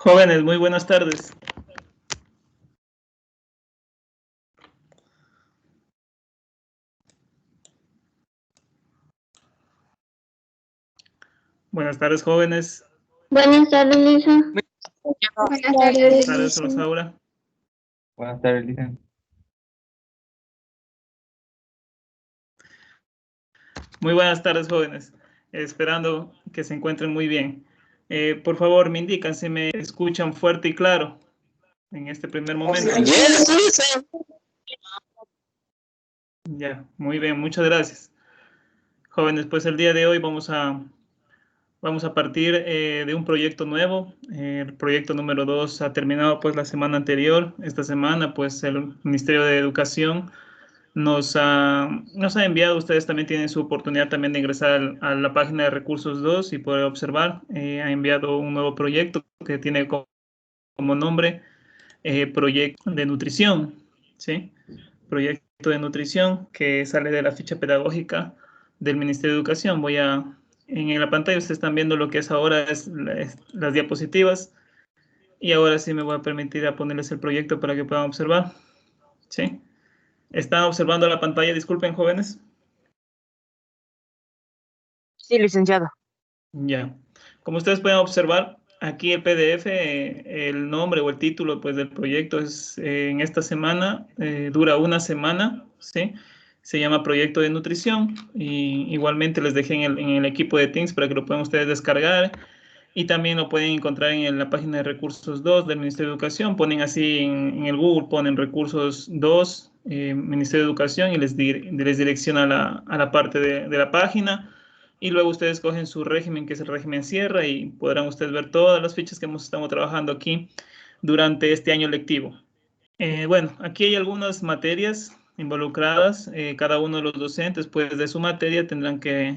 Jóvenes, muy buenas tardes. Buenas tardes, jóvenes. Buenas tardes, Lisa. Buenas Buenas tardes, Rosaura. Buenas tardes, Lisa. Muy buenas tardes, jóvenes. Esperando que se encuentren muy bien. Por favor, me indican si me escuchan fuerte y claro en este primer momento. Ya, muy bien, muchas gracias. Jóvenes, pues el día de hoy vamos a partir de un proyecto nuevo. El proyecto número 2 ha terminado pues la semana anterior. Esta semana pues el Ministerio de Educación nos ha enviado, ustedes también tienen su oportunidad también de ingresar a la página de Recursos 2 y poder observar, ha enviado un nuevo proyecto que tiene como nombre Proyecto de Nutrición, ¿sí? Proyecto de Nutrición que sale de la ficha pedagógica del Ministerio de Educación. En la pantalla ustedes están viendo lo que es ahora las diapositivas y ahora sí me voy a permitir a ponerles el proyecto para que puedan observar, ¿sí? ¿Están observando la pantalla? Disculpen, jóvenes. Sí, licenciado. Ya. Como ustedes pueden observar, aquí el PDF, el nombre o el título pues, del proyecto es en esta semana, dura una semana, ¿sí? Se llama Proyecto de Nutrición y igualmente les dejé en el equipo de Teams para que lo puedan ustedes descargar y también lo pueden encontrar en la página de Recursos 2 del Ministerio de Educación. Ponen así en el Google, ponen Recursos 2, Ministerio de Educación y les direcciona a la parte de la página. Y luego ustedes cogen su régimen, que es el régimen Sierra, y podrán ustedes ver todas las fichas que hemos estado trabajando aquí durante este año lectivo. Bueno, aquí hay algunas materias involucradas. Cada uno de los docentes, pues, de su materia tendrán que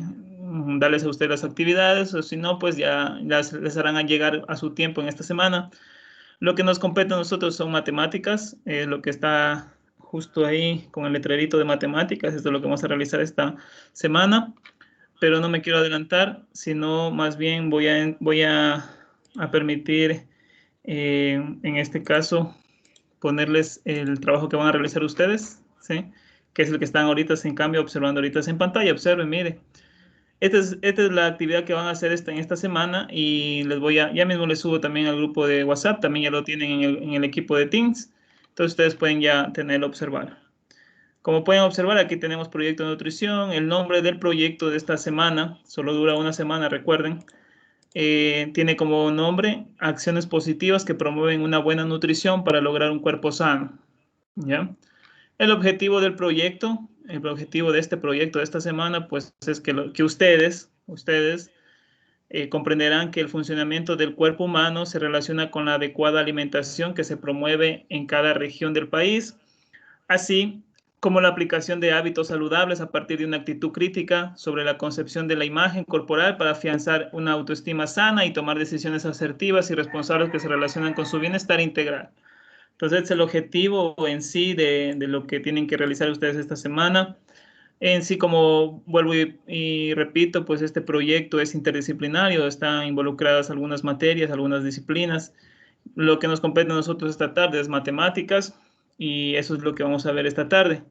darles a ustedes las actividades, o si no, pues ya les harán llegar a su tiempo en esta semana. Lo que nos compete a nosotros son matemáticas, lo que está justo ahí con el letrerito de matemáticas, esto es lo que vamos a realizar esta semana, pero no me quiero adelantar, sino más bien voy a permitir, en este caso, ponerles el trabajo que van a realizar ustedes, ¿sí? Que es el que están ahorita, en cambio, observando ahorita en pantalla. Observen, mire. Esta es la actividad que van a hacer en esta semana y ya mismo les subo también al grupo de WhatsApp, también ya lo tienen en el equipo de Teams, entonces ustedes pueden ya tenerlo observar. Como pueden observar, aquí tenemos proyecto de nutrición, el nombre del proyecto de esta semana, solo dura una semana, recuerden, tiene como nombre acciones positivas que promueven una buena nutrición para lograr un cuerpo sano, ¿ya? El objetivo del proyecto, el objetivo de este proyecto de esta semana, pues es que ustedes comprenderán que el funcionamiento del cuerpo humano se relaciona con la adecuada alimentación que se promueve en cada región del país, así como la aplicación de hábitos saludables a partir de una actitud crítica sobre la concepción de la imagen corporal para afianzar una autoestima sana y tomar decisiones asertivas y responsables que se relacionan con su bienestar integral. Entonces, es el objetivo en sí de lo que tienen que realizar ustedes esta semana. En sí, como vuelvo y repito, pues este proyecto es interdisciplinario, están involucradas algunas materias, algunas disciplinas. Lo que nos compete a nosotros esta tarde es matemáticas y eso es lo que vamos a ver esta tarde.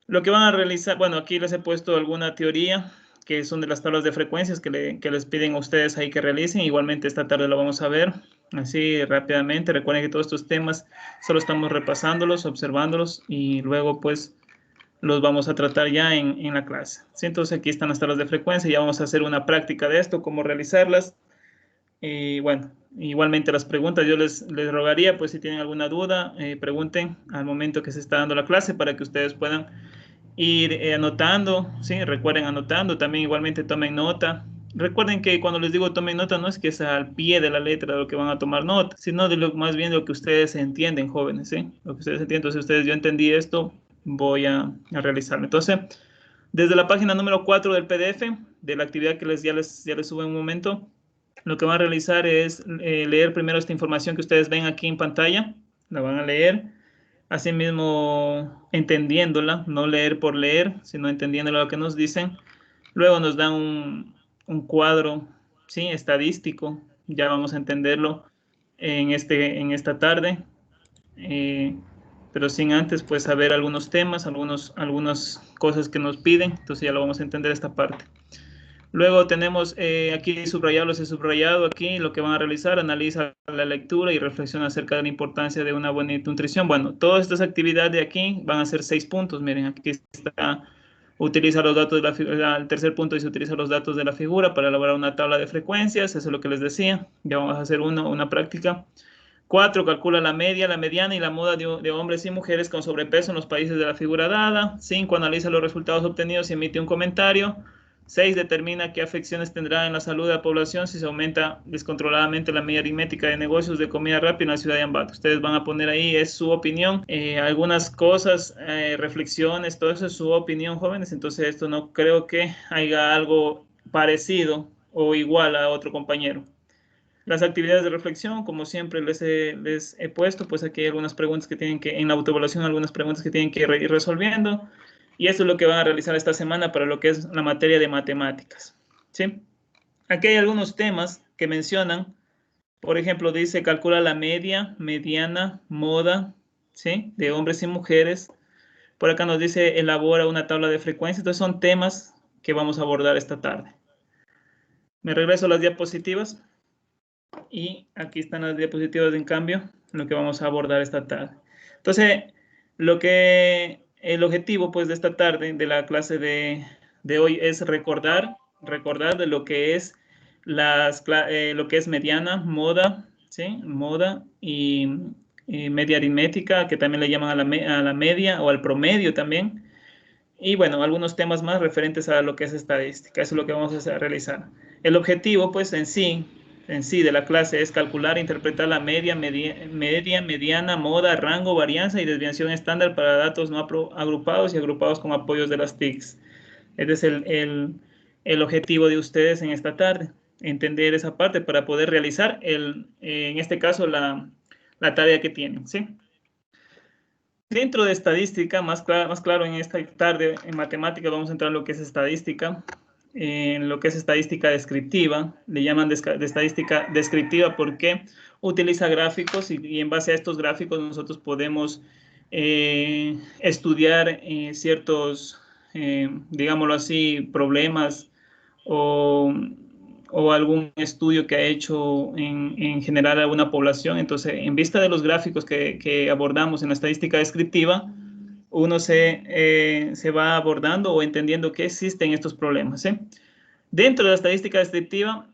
Lo que van a realizar, bueno, aquí les he puesto alguna teoría que son de las tablas de frecuencias que les piden a ustedes ahí que realicen. Igualmente esta tarde lo vamos a ver así rápidamente. Recuerden que todos estos temas solo estamos repasándolos, observándolos y luego pues los vamos a tratar ya en la clase. ¿Sí? Entonces aquí están las tablas de frecuencia, ya vamos a hacer una práctica de esto, cómo realizarlas. Y bueno, igualmente las preguntas, yo les rogaría, pues si tienen alguna duda, pregunten al momento que se está dando la clase para que ustedes puedan ir anotando, ¿sí? Recuerden anotando, también igualmente tomen nota. Recuerden que cuando les digo tomen nota no es que es al pie de la letra de lo que van a tomar nota, sino más bien de lo que ustedes entienden, jóvenes, ¿sí? Lo que ustedes entienden. Entonces, yo entendí esto, voy a realizarlo. Entonces, desde la página número 4 del PDF, de la actividad que ya les subo en un momento, lo que van a realizar es leer primero esta información que ustedes ven aquí en pantalla, la van a leer, asimismo entendiéndola, no leer por leer, sino entendiendo lo que nos dicen. Luego nos dan un cuadro, ¿sí? Estadístico, ya vamos a entenderlo, en esta tarde, pero sin antes pues saber algunos temas, algunas cosas que nos piden, entonces ya lo vamos a entender esta parte. Luego tenemos aquí subrayado, los he subrayado aquí, lo que van a realizar, analiza la lectura y reflexiona acerca de la importancia de una buena nutrición. Bueno, todas estas actividades de aquí van a ser 6 puntos, miren, aquí está, utiliza los datos de la figura, el tercer punto dice utiliza los datos de la figura para elaborar una tabla de frecuencias, eso es lo que les decía, ya vamos a hacer una práctica. 4. Calcula la media, la mediana y la moda de hombres y mujeres con sobrepeso en los países de la figura dada. 5. Analiza los resultados obtenidos y emite un comentario. 6. Determina qué afecciones tendrá en la salud de la población si se aumenta descontroladamente la media aritmética de negocios de comida rápida en la ciudad de Ambato. Ustedes van a poner ahí, es su opinión, algunas cosas, reflexiones, todo eso es su opinión, jóvenes. Entonces esto no creo que haya algo parecido o igual a otro compañero. Las actividades de reflexión, como siempre les he puesto, pues aquí hay algunas preguntas que tienen que, en la autoevaluación, algunas preguntas que tienen que ir resolviendo. Y esto es lo que van a realizar esta semana para lo que es la materia de matemáticas. ¿Sí? Aquí hay algunos temas que mencionan. Por ejemplo, dice, calcula la media, mediana, moda, ¿sí? De hombres y mujeres. Por acá nos dice, elabora una tabla de frecuencia. Entonces son temas que vamos a abordar esta tarde. Me regreso a las diapositivas. Y aquí están las diapositivas en cambio, lo que vamos a abordar esta tarde. Entonces, el objetivo pues de esta tarde, de la clase de hoy, es recordar de lo que es lo que es mediana, moda, ¿sí? Moda y media aritmética, que también le llaman a la media o al promedio también. Y bueno, algunos temas más referentes a lo que es estadística. Eso es lo que vamos a realizar. El objetivo, pues, en sí de la clase es calcular e interpretar la media, mediana, moda, rango, varianza y desviación estándar para datos no agrupados y agrupados con apoyos de las TICs. Este es el objetivo de ustedes en esta tarde, entender esa parte para poder realizar, en este caso, la tarea que tienen, ¿sí? Dentro de estadística, más claro en esta tarde, en matemáticas vamos a entrar en lo que es estadística, en lo que es estadística descriptiva, le llaman de estadística descriptiva porque utiliza gráficos y en base a estos gráficos nosotros podemos estudiar ciertos, digámoslo así, problemas o algún estudio que ha hecho en general a una población. Entonces, en vista de los gráficos que abordamos en la estadística descriptiva, uno se va abordando o entendiendo que existen estos problemas, ¿sí? Dentro de la estadística descriptiva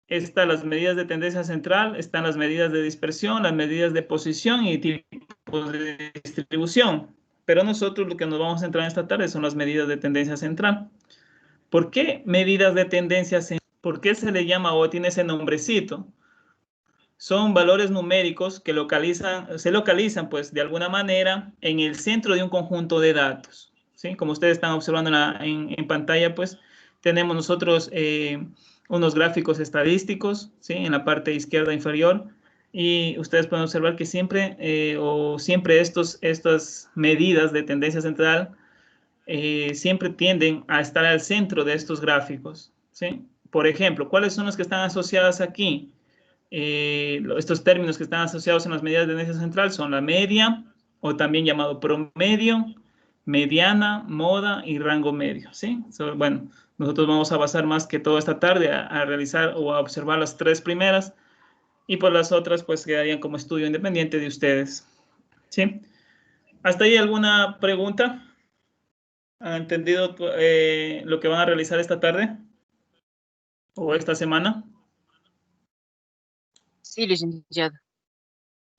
están las medidas de tendencia central, están las medidas de dispersión, las medidas de posición y tipos de distribución. Pero nosotros lo que nos vamos a centrar en esta tarde son las medidas de tendencia central. ¿Por qué medidas de tendencia central? ¿Por qué se le llama o tiene ese nombrecito? Son valores numéricos que se localizan pues de alguna manera en el centro de un conjunto de datos, ¿sí? Como ustedes están observando en pantalla, pues tenemos nosotros unos gráficos estadísticos, ¿sí? En la parte izquierda inferior, y ustedes pueden observar que siempre estas medidas de tendencia central siempre tienden a estar al centro de estos gráficos, ¿sí? Por ejemplo, ¿cuáles son los que están asociados aquí? Estos términos que están asociados en las medidas de tendencia central son la media, o también llamado promedio, mediana, moda y rango medio, ¿sí? Bueno, nosotros vamos a basar más que todo esta tarde a realizar o a observar las 3 primeras, y por las otras pues quedarían como estudio independiente de ustedes, ¿sí? ¿Hasta ahí alguna pregunta? ¿Han entendido lo que van a realizar esta tarde o esta semana? Sí, licenciado.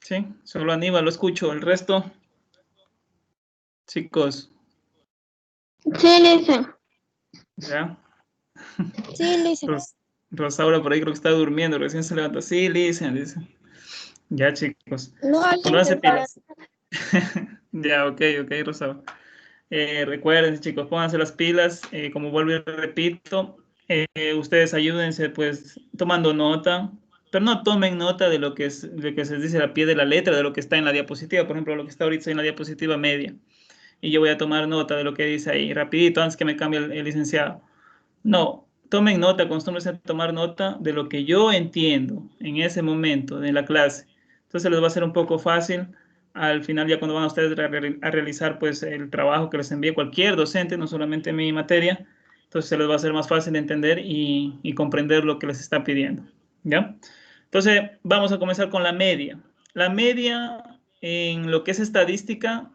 Sí, solo Aníbal lo escucho. El resto, chicos, Sí, licenciado. ¿ya? Sí, licenciado. Rosaura por ahí creo que está durmiendo, recién se levanta. Sí, Lisa, dice. Ya, chicos. No, Pónganse licenciado. pilas. Ya, ok, Rosaura. Recuerden, chicos, pónganse las pilas. Como vuelvo y repito, ustedes ayúdense, pues, tomando nota, pero no tomen nota de lo que se dice a pie de la letra, de lo que está en la diapositiva. Por ejemplo, lo que está ahorita en la diapositiva media. Y yo voy a tomar nota de lo que dice ahí, rapidito, antes que me cambie el licenciado. No, tomen nota, acostúmbrense a tomar nota de lo que yo entiendo en ese momento de la clase. Entonces les va a ser un poco fácil al final, ya cuando van a ustedes a realizar pues el trabajo que les envíe cualquier docente, no solamente mi materia. Entonces se les va a ser más fácil entender y comprender lo que les está pidiendo, ¿ya? Entonces vamos a comenzar con la media. La media en lo que es estadística.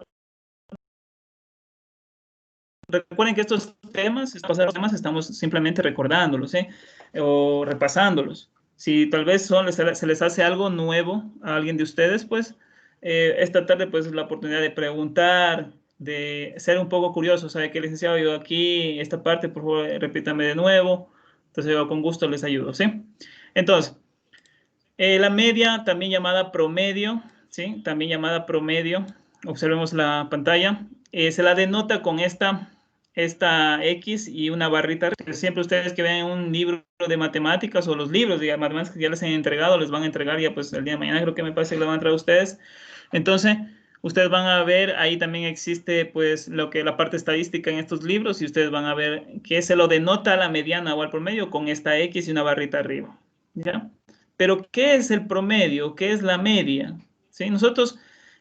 Recuerden que estos temas estamos simplemente recordándolos, o repasándolos. Si tal vez se les hace algo nuevo a alguien de ustedes, pues esta tarde pues es la oportunidad de preguntar, de ser un poco curioso. ¿Sabe qué, licenciado? Yo aquí, esta parte, por favor, repítame de nuevo. Entonces yo con gusto les ayudo, ¿sí? Entonces, la media, también llamada promedio, ¿sí? También llamada promedio. Observemos la pantalla. Se la denota con esta X y una barrita. Siempre ustedes que ven un libro de matemáticas o los libros de matemáticas que ya les han entregado, les van a entregar ya pues el día de mañana, creo que me parece que lo van a entregar a ustedes. Entonces, ustedes van a ver, ahí también existe pues la parte estadística en estos libros y ustedes van a ver que se lo denota a la mediana o al promedio con esta X y una barrita arriba, ¿ya? Pero, ¿qué es el promedio? ¿Qué es la media? ¿Sí? Nosotros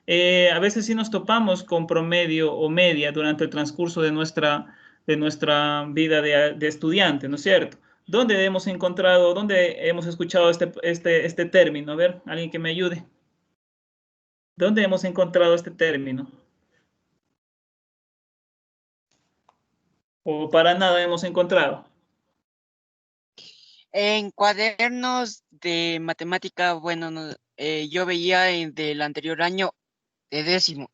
a veces sí nos topamos con promedio o media durante el transcurso de nuestra vida de estudiante, ¿no es cierto? ¿Dónde hemos encontrado, dónde hemos escuchado este término? A ver, alguien que me ayude. ¿Dónde hemos encontrado este término? ¿O para nada hemos encontrado? En cuadernos de matemática, bueno, yo veía del anterior año de décimo.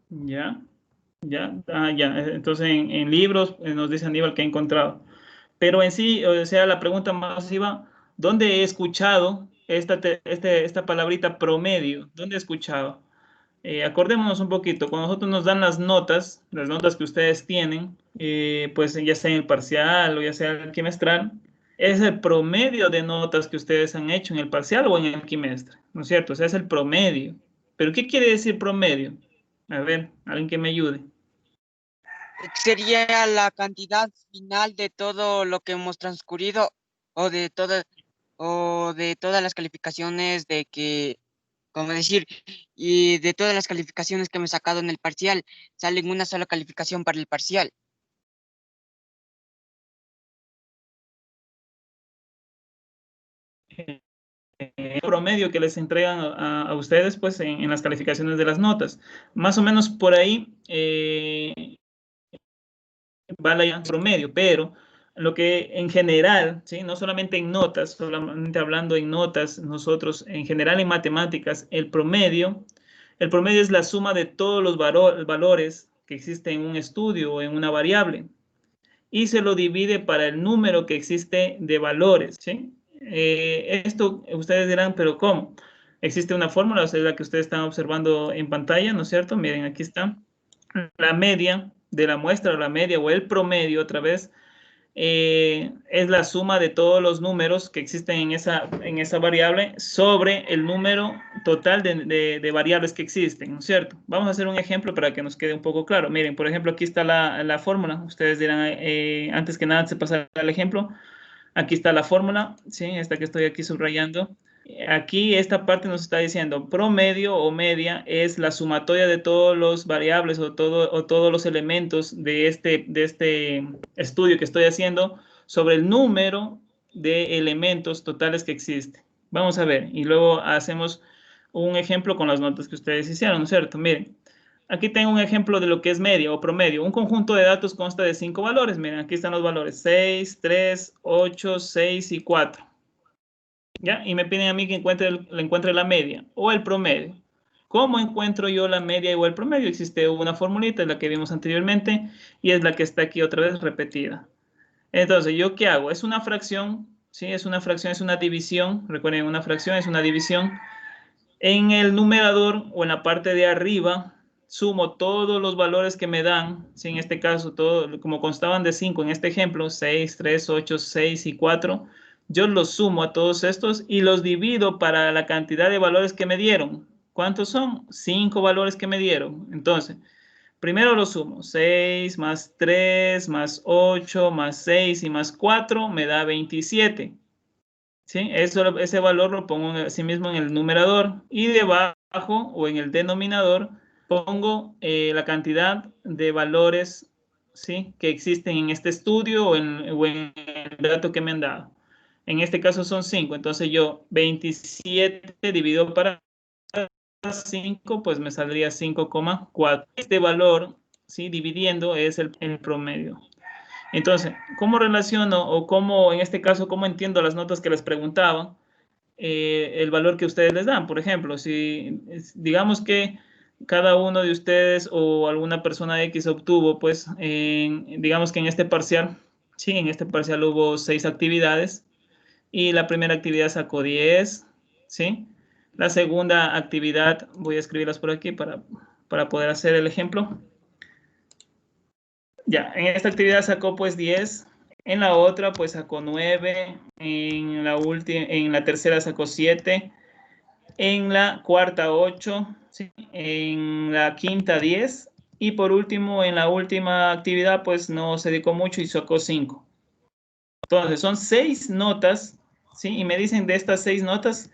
¿Ya? ¿Ya? Ah, ya. Entonces, en libros nos dice Aníbal que ha encontrado. Pero en sí, o sea, la pregunta masiva, ¿dónde he escuchado esta palabrita promedio? ¿Dónde he escuchado? Acordémonos un poquito, cuando nosotros nos dan las notas que ustedes tienen, pues ya sea en el parcial o ya sea en el quimestral, es el promedio de notas que ustedes han hecho en el parcial o en el quimestre, ¿no es cierto? O sea, es el promedio. ¿Pero qué quiere decir promedio? A ver, alguien que me ayude. Sería la cantidad final de todo lo que hemos transcurrido o de todas las calificaciones de que, como decir, y de todas las calificaciones que me he sacado en el parcial, salen una sola calificación para el parcial. El promedio que les entregan a ustedes pues en las calificaciones de las notas. Más o menos por ahí va la promedio, pero lo que en general, ¿sí? No solamente en notas, solamente hablando en notas, nosotros en general en matemáticas, el promedio es la suma de todos los valores que existen en un estudio o en una variable y se lo divide para el número que existe de valores, ¿sí? Esto ustedes dirán, pero ¿cómo? Existe una fórmula, o sea, la que ustedes están observando en pantalla, ¿no es cierto? Miren, aquí está. La media de la muestra, o la media, o el promedio, otra vez, es la suma de todos los números que existen en esa variable sobre el número total de variables que existen, ¿no es cierto? Vamos a hacer un ejemplo para que nos quede un poco claro. Miren, por ejemplo, aquí está la fórmula. Ustedes dirán, antes que nada, se pasará el ejemplo. Aquí está la fórmula, ¿sí? Esta que estoy aquí subrayando. Aquí esta parte nos está diciendo promedio o media es la sumatoria de todos los variables o todos los elementos de este estudio que estoy haciendo sobre el número de elementos totales que existen. Vamos a ver y luego hacemos un ejemplo con las notas que ustedes hicieron, ¿no es cierto? Miren, aquí tengo un ejemplo de lo que es media o promedio. Un conjunto de datos consta de 5 valores. Miren, aquí están los valores 6, 3, 8, 6 y 4. ¿Ya? Y me piden a mí que encuentre la media o el promedio. ¿Cómo encuentro yo la media o el promedio? Existe una formulita, es la que vimos anteriormente, y es la que está aquí otra vez repetida. Entonces, ¿yo qué hago? Es una fracción, ¿sí? Es una fracción, es una división. Recuerden, una fracción es una división. En el numerador o en la parte de arriba, sumo todos los valores que me dan, ¿sí? En este caso, todo, como constaban de 5, en este ejemplo, 6, 3, 8, 6 y 4, yo los sumo a todos estos y los divido para la cantidad de valores que me dieron. ¿Cuántos son? 5 valores que me dieron. Entonces, Primero lo sumo. 6 más 3 más 8 más 6 y más 4 me da 27. ¿Sí? Ese valor lo pongo así mismo en el numerador. Y debajo o en el denominador pongo la cantidad de valores, ¿sí?, que existen en este estudio o en el dato que me han dado. En este caso son 5. Entonces yo 27 dividido para 5, pues me saldría 5,4. Este valor, ¿sí?, dividiendo es el promedio. Entonces, ¿cómo relaciono o cómo, en este caso, cómo entiendo las notas que les preguntaba? El valor que ustedes les dan. Por ejemplo, si digamos que cada uno de ustedes o alguna persona X obtuvo, pues, digamos que en este parcial, sí, en este parcial hubo 6 actividades y la primera actividad sacó 10, ¿sí? La segunda actividad, voy a escribirlas por aquí para poder hacer el ejemplo. Ya, en esta actividad sacó pues 10, en la otra pues sacó 9, en la tercera sacó 7, en la cuarta 8, ¿sí?, en la quinta 10 y por último en la última actividad pues no se dedicó mucho y sacó 5. Entonces son 6 notas, ¿sí? Y me dicen de estas 6 notas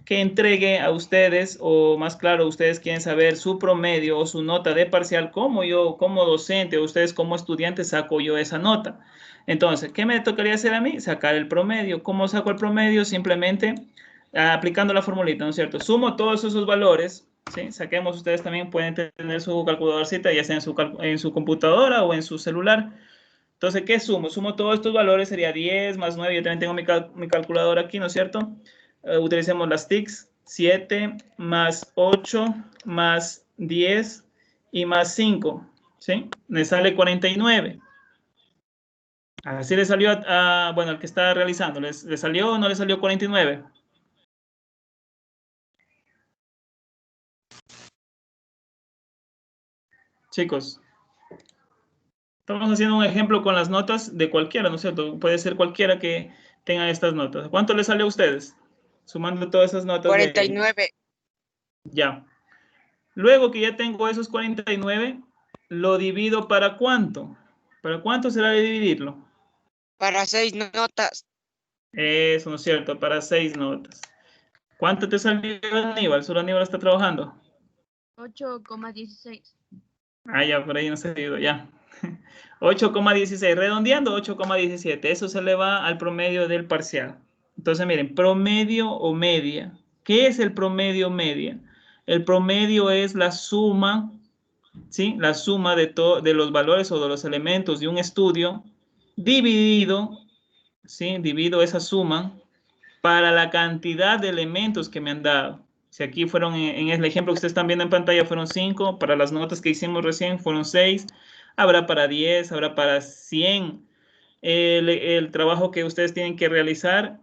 que entregue a ustedes, o más claro, ustedes quieren saber su promedio o su nota de parcial, como yo como docente o ustedes como estudiantes saco yo esa nota. Entonces, ¿qué me tocaría hacer a mí? Sacar el promedio. ¿Cómo saco el promedio? Simplemente aplicando la formulita, ¿no es cierto? Sumo todos esos valores, ¿sí? Saquemos, ustedes también pueden tener su calculadorcita, ya sea en su computadora o en su celular. Entonces, ¿qué sumo? Sumo todos estos valores, sería 10 más 9, yo también tengo mi calculadora aquí, ¿no es cierto? Utilicemos las TICs, 7 más 8 más 10 y más 5, ¿sí? Me sale 49. Así le salió bueno, al que está realizando, ¿le salió o no le salió 49? Chicos, estamos haciendo un ejemplo con las notas de cualquiera, ¿no es cierto? Puede ser cualquiera que tenga estas notas. ¿Cuánto les salió a ustedes? Sumando todas esas notas de 49. Ya. Luego que ya tengo esos 49, ¿lo divido para cuánto? ¿Para cuánto será de dividirlo? Para 6 notas. Eso, ¿no es cierto? Para 6 notas. ¿Cuánto te salió, Aníbal? Solo Aníbal está trabajando. 8,16. Ah, ya, por ahí no se ha ido, ya. 8,16, redondeando 8,17. Eso se le va al promedio del parcial. Entonces, miren, promedio o media. ¿Qué es el promedio o media? El promedio es la suma, ¿sí?, la suma de los valores o de los elementos de un estudio dividido, ¿sí?, divido esa suma para la cantidad de elementos que me han dado. Si aquí fueron, en el ejemplo que ustedes están viendo en pantalla, fueron 5, para las notas que hicimos recién fueron 6, habrá para 10, habrá para 100. El trabajo que ustedes tienen que realizar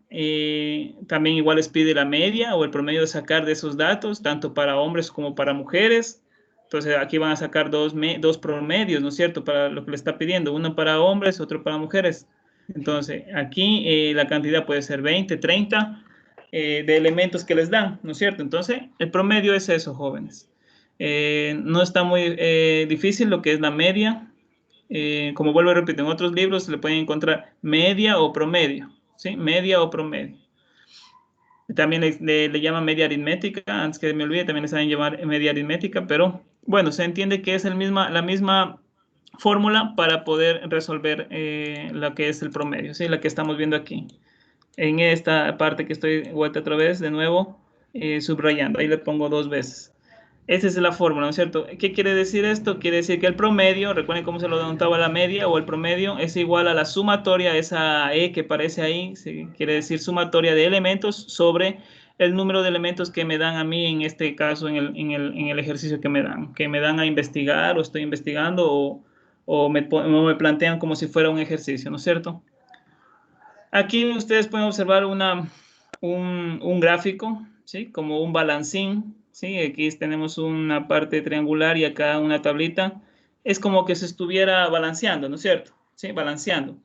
también igual les pide la media o el promedio de sacar de esos datos, tanto para hombres como para mujeres. Entonces aquí van a sacar dos promedios, ¿no es cierto?, para lo que le está pidiendo, uno para hombres, otro para mujeres. Entonces aquí la cantidad puede ser 20, 30 de elementos que les dan, ¿no es cierto? Entonces el promedio es eso, jóvenes. No está muy difícil lo que es la media. Como vuelvo a repetir, en otros libros se le pueden encontrar media o promedio, ¿sí? Media o promedio. También le llaman media aritmética, antes que me olvide, también le saben llamar media aritmética, pero bueno, se entiende que es la misma fórmula para poder resolver lo que es el promedio, ¿sí? La que estamos viendo aquí. En esta parte que estoy vuelta otra vez, de nuevo, subrayando, ahí le pongo 2 veces. Esa es la fórmula, ¿no es cierto? ¿Qué quiere decir esto? Quiere decir que el promedio, recuerden cómo se lo denotaba la media o el promedio, es igual a la sumatoria, esa E que aparece ahí, ¿sí? Quiere decir sumatoria de elementos sobre el número de elementos que me dan a mí, en este caso, en el ejercicio que me dan a investigar o estoy investigando o me plantean como si fuera un ejercicio, ¿no es cierto? Aquí ustedes pueden observar un gráfico, ¿sí?, como un balancín, ¿sí? Aquí tenemos una parte triangular y acá una tablita. Es como que se estuviera balanceando, ¿no es cierto? Sí, balanceando.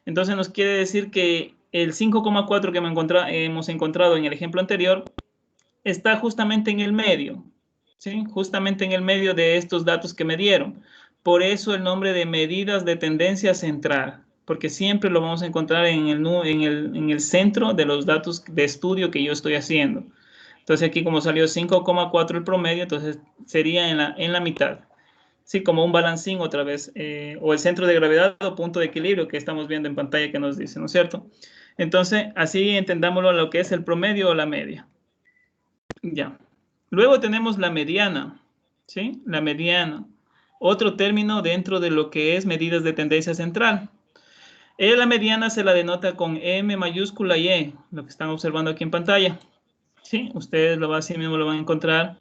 Entonces nos quiere decir que el 5,4 que hemos encontrado en el ejemplo anterior está justamente en el medio, ¿sí? Justamente en el medio de estos datos que me dieron. Por eso el nombre de medidas de tendencia central, porque siempre lo vamos a encontrar en el centro de los datos de estudio que yo estoy haciendo. Entonces aquí como salió 5,4 el promedio, entonces sería en la mitad. Sí, como un balancín otra vez, o el centro de gravedad o punto de equilibrio que estamos viendo en pantalla que nos dice, ¿no es cierto? Entonces, así entendámoslo lo que es el promedio o la media. Ya. Luego tenemos la mediana, ¿sí? La mediana. Otro término dentro de lo que es medidas de tendencia central. La mediana se la denota con M mayúscula y E, lo que están observando aquí en pantalla. Sí, ustedes así mismo lo van a encontrar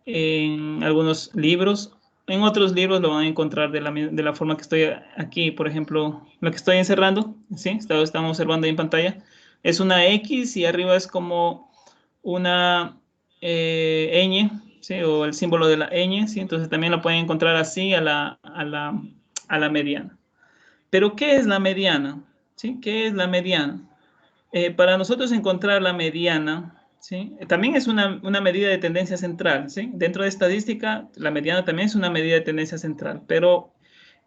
en algunos libros. En otros libros lo van a encontrar de la forma que estoy aquí, por ejemplo, lo que estoy encerrando, ¿sí? Estamos observando ahí en pantalla. Es una X y arriba es como una ñ, ¿sí? O el símbolo de la ñ, ¿sí? Entonces también lo pueden encontrar así a la mediana. Pero, ¿qué es la mediana? ¿Sí? ¿Qué es la mediana? Para nosotros encontrar la mediana, ¿sí? También es una medida de tendencia central, ¿sí? Dentro de estadística, la mediana también es una medida de tendencia central, pero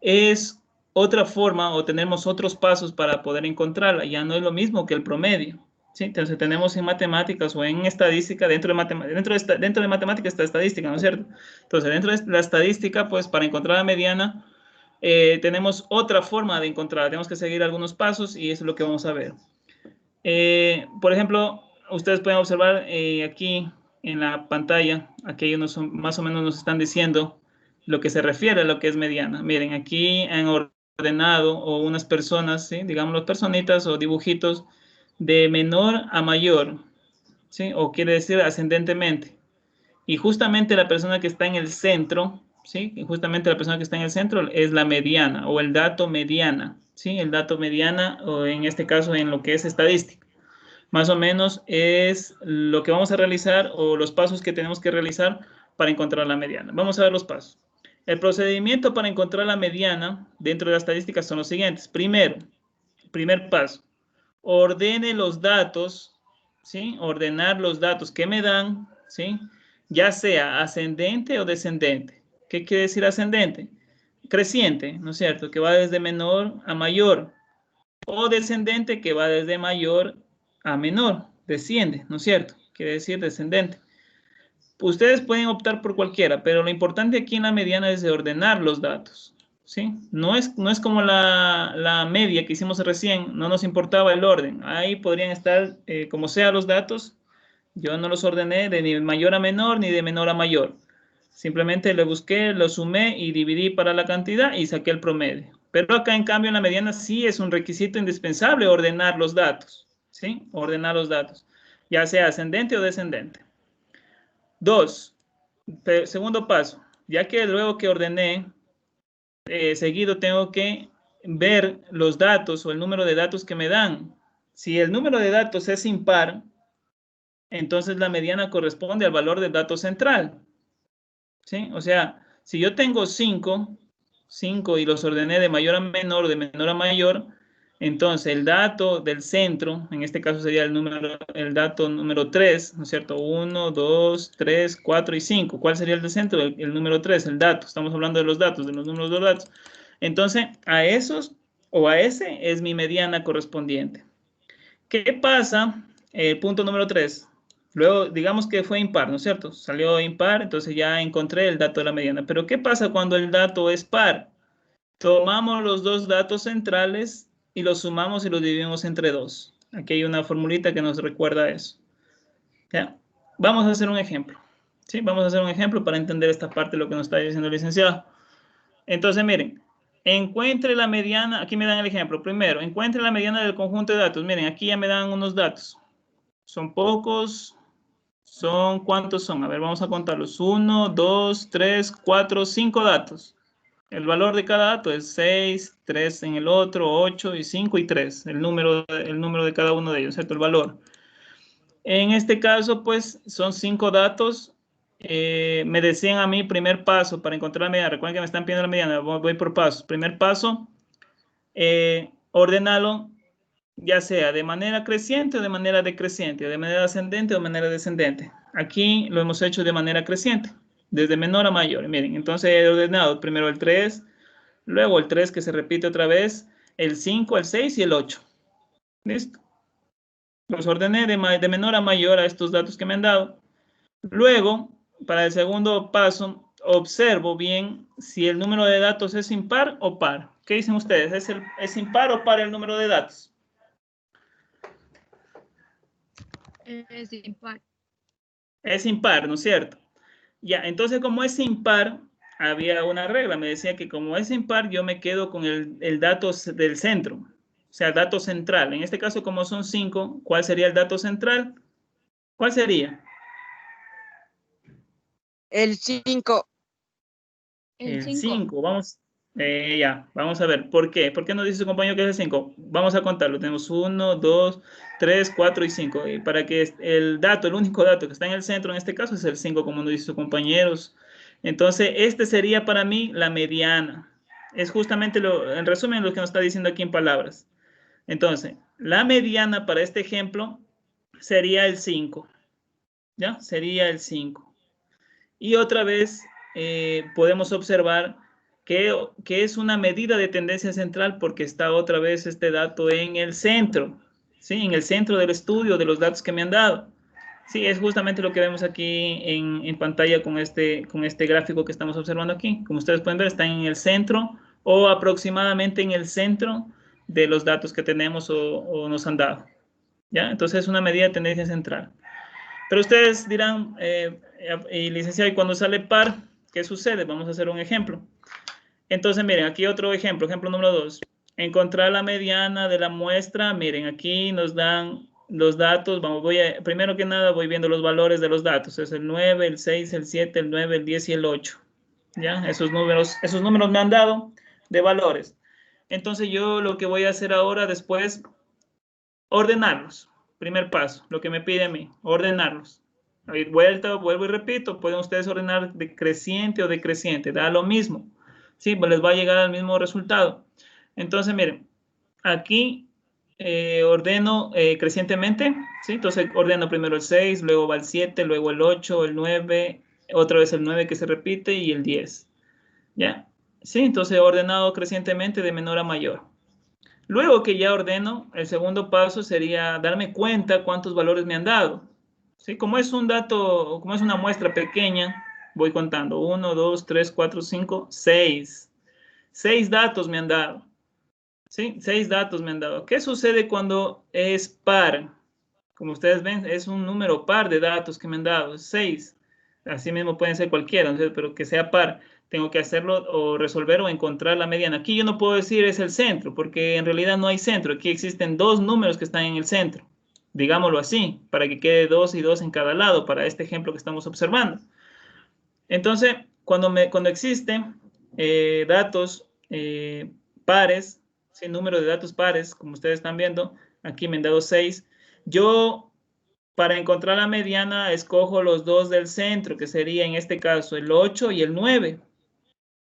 es otra forma o tenemos otros pasos para poder encontrarla. Ya no es lo mismo que el promedio, ¿sí? Entonces tenemos en matemáticas o en estadística, dentro de matemáticas está estadística, ¿no es cierto? Entonces dentro de la estadística, pues para encontrar la mediana, tenemos otra forma de encontrarla. Tenemos que seguir algunos pasos y eso es lo que vamos a ver. Por ejemplo, ustedes pueden observar aquí en la pantalla, aquí hay unos más o menos nos están diciendo lo que se refiere a lo que es mediana. Miren, aquí han ordenado o unas personas, ¿sí? Digamos las personitas o dibujitos de menor a mayor, ¿sí? O quiere decir ascendentemente. Y justamente la persona que está en el centro, ¿sí? Y justamente la persona que está en el centro es la mediana o el dato mediana, ¿sí? El dato mediana o en este caso en lo que es estadística. Más o menos es lo que vamos a realizar o los pasos que tenemos que realizar para encontrar la mediana. Vamos a ver los pasos. El procedimiento para encontrar la mediana dentro de la estadística son los siguientes. Primero, primer paso, ordene los datos, ¿sí? Ordenar los datos que me dan, ¿sí? Ya sea ascendente o descendente. ¿Qué quiere decir ascendente? Creciente, ¿no es cierto? Que va desde menor a mayor. O descendente que va desde mayor a menor, desciende, ¿no es cierto? Quiere decir descendente. Ustedes pueden optar por cualquiera, pero lo importante aquí en la mediana es de ordenar los datos, ¿sí? No es como la media que hicimos recién, no nos importaba el orden. Ahí podrían estar como sea los datos. Yo no los ordené de ni mayor a menor ni de menor a mayor. Simplemente le busqué, lo sumé y dividí para la cantidad y saqué el promedio. Pero acá, en cambio, en la mediana sí es un requisito indispensable ordenar los datos, ¿sí? Ordenar los datos, ya sea ascendente o descendente. 2. Segundo paso. Ya que luego que ordené, seguido tengo que ver los datos o el número de datos que me dan. Si el número de datos es impar, entonces la mediana corresponde al valor del dato central. ¿Sí? O sea, si yo tengo 5 y los ordené de mayor a menor, de menor a mayor, entonces el dato del centro, en este caso sería el dato número 3, ¿no es cierto? 1, 2, 3, 4 y 5. ¿Cuál sería el del centro? El número 3, el dato. Estamos hablando de los datos, de los números de los datos. Entonces, a esos o a ese es mi mediana correspondiente. ¿Qué pasa? El punto número 3. Luego, digamos que fue impar, ¿no es cierto? Salió impar, entonces ya encontré el dato de la mediana. Pero ¿qué pasa cuando el dato es par? Tomamos los dos datos centrales y los sumamos y los dividimos entre 2. Aquí hay una formulita que nos recuerda eso. ¿Ya? Vamos a hacer un ejemplo. ¿Sí? Vamos a hacer un ejemplo para entender esta parte de lo que nos está diciendo el licenciado. Entonces, miren, encuentre la mediana, aquí me dan el ejemplo. Primero, encuentre la mediana del conjunto de datos. Miren, aquí ya me dan unos datos. Son pocos. ¿Cuántos son? A ver, vamos a contarlos. 1, 2, 3, 4, 5 datos. El valor de cada dato es 6, 3 en el otro, 8 y 5 y 3. El número de cada uno de ellos, ¿cierto? El valor. En este caso, pues, son 5 datos. Me decían a mí, primer paso para encontrar la mediana. Recuerden que me están pidiendo la mediana. Voy por pasos. Primer paso, ordenarlo ya sea de manera creciente o de manera decreciente, de manera ascendente o de manera descendente. Aquí lo hemos hecho de manera creciente, desde menor a mayor. Miren, entonces he ordenado primero el 3, Luego el 3 que se repite otra vez, el 5, el 6 y el 8. ¿Listo? Los ordené de menor a mayor a estos datos que me han dado. Luego, para el segundo paso, observo bien si el número de datos es impar o par. ¿Qué dicen ustedes? ¿Es impar o par el número de datos? Es impar. Es impar, ¿no es cierto? Ya, entonces como es impar, había una regla. Me decía que como es impar, yo me quedo con el dato del centro. O sea, dato central. En este caso, como son 5, ¿cuál sería el dato central? ¿Cuál sería? El 5. El 5. Vamos, vamos a ver. ¿Por qué? ¿Por qué nos dice su compañero que es el 5? Vamos a contarlo. Tenemos 1, 2, 3, 4 y 5. Y para que el único dato que está en el centro en este caso es el 5, como nos dice sus compañeros. Entonces, este sería para mí la mediana. Es justamente, en resumen, lo que nos está diciendo aquí en palabras. Entonces, la mediana para este ejemplo sería el 5. ¿Ya? Sería el 5. Y otra vez podemos observar que es una medida de tendencia central porque está otra vez este dato en el centro, ¿sí? En el centro del estudio de los datos que me han dado. Sí, es justamente lo que vemos aquí en pantalla con este gráfico que estamos observando aquí. Como ustedes pueden ver, está en el centro o aproximadamente en el centro de los datos que tenemos o nos han dado. ¿Ya? Entonces es una medida de tendencia central. Pero ustedes dirán, licenciado, ¿y cuando sale par, qué sucede? Vamos a hacer un ejemplo. Entonces, miren, aquí otro ejemplo número 2. Encontrar la mediana de la muestra. Miren, aquí nos dan los datos. Primero que nada, voy viendo los valores de los datos. Es el 9, el 6, el 7, el 9, el 10 y el 8. ¿Ya? Esos números me han dado de valores. Entonces, yo lo que voy a hacer ahora después, ordenarlos. Primer paso, lo que me pide a mí, ordenarlos. Vuelvo y repito, pueden ustedes ordenar decreciente o decreciente, da lo mismo. Sí, pues les va a llegar al mismo resultado. Entonces, miren, aquí ordeno crecientemente, ¿sí? Entonces ordeno primero el 6, luego va el 7, luego el 8, el 9, otra vez el 9 que se repite y el 10. ¿Ya? Sí, entonces he ordenado crecientemente de menor a mayor. Luego que ya ordeno, el segundo paso sería darme cuenta cuántos valores me han dado. ¿Sí? Como es un dato, como es una muestra pequeña, voy contando. 1, 2, 3, 4, 5, 6. 6 datos me han dado. ¿Sí? 6 datos me han dado. ¿Qué sucede cuando es par? Como ustedes ven, es un número par de datos que me han dado. 6. Así mismo pueden ser cualquiera, pero que sea par. Tengo que hacerlo o resolver o encontrar la mediana. Aquí yo no puedo decir es el centro, porque en realidad no hay centro. Aquí existen dos números que están en el centro. Digámoslo así, para que quede 2 y 2 en cada lado, para este ejemplo que estamos observando. Entonces, cuando existen datos pares, ¿sí? Número de datos pares, como ustedes están viendo, aquí me han dado 6. Yo, para encontrar la mediana, escojo los dos del centro, que sería en este caso el 8 y el 9.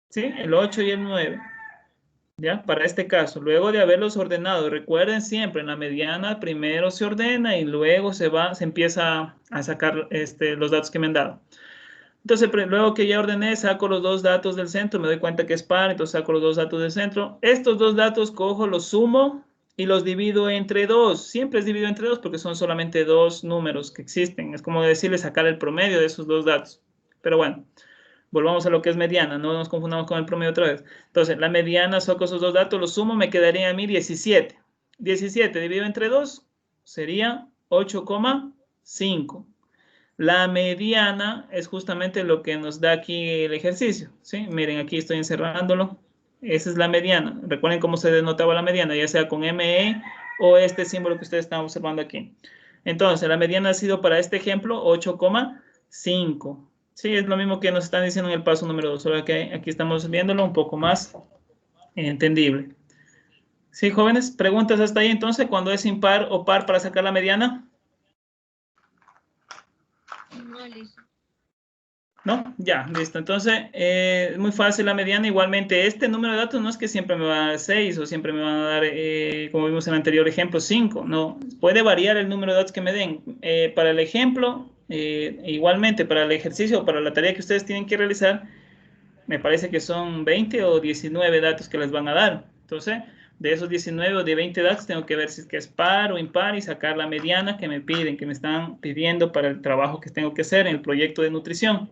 ¿Sí? El 8 y el 9. ¿Ya? Para este caso, luego de haberlos ordenado, recuerden siempre, en la mediana primero se ordena y luego se empieza a sacar los datos que me han dado. Entonces, luego que ya ordené, saco los dos datos del centro, me doy cuenta que es par, entonces saco los dos datos del centro. Estos dos datos cojo, los sumo y los divido entre 2. Siempre es dividido entre 2 porque son solamente dos números que existen. Es como decirle sacar el promedio de esos dos datos. Pero bueno, volvamos a lo que es mediana, no nos confundamos con el promedio otra vez. Entonces, la mediana, saco esos dos datos, los sumo, me quedaría a mí 17. 17 dividido entre 2 sería 8,5. La mediana es justamente lo que nos da aquí el ejercicio, ¿sí? Miren, aquí estoy encerrándolo. Esa es la mediana. Recuerden cómo se denotaba la mediana, ya sea con ME o este símbolo que ustedes están observando aquí. Entonces, la mediana ha sido para este ejemplo 8,5. Sí, es lo mismo que nos están diciendo en el paso número 2, solo que aquí estamos viéndolo un poco más entendible. Sí, jóvenes, preguntas hasta ahí entonces, ¿cuándo es impar o par para sacar la mediana? No, listo. ¿No? Ya, listo. Entonces, es muy fácil la mediana. Igualmente, este número de datos no es que siempre me va a dar 6 o siempre me van a dar, como vimos en el anterior ejemplo, 5. No, puede variar el número de datos que me den. Para el ejemplo, igualmente, para el ejercicio o para la tarea que ustedes tienen que realizar, me parece que son 20 o 19 datos que les van a dar. Entonces, de esos 19 o de 20 datos, tengo que ver si es que es par o impar y sacar la mediana que me piden, que me están pidiendo para el trabajo que tengo que hacer en el proyecto de nutrición.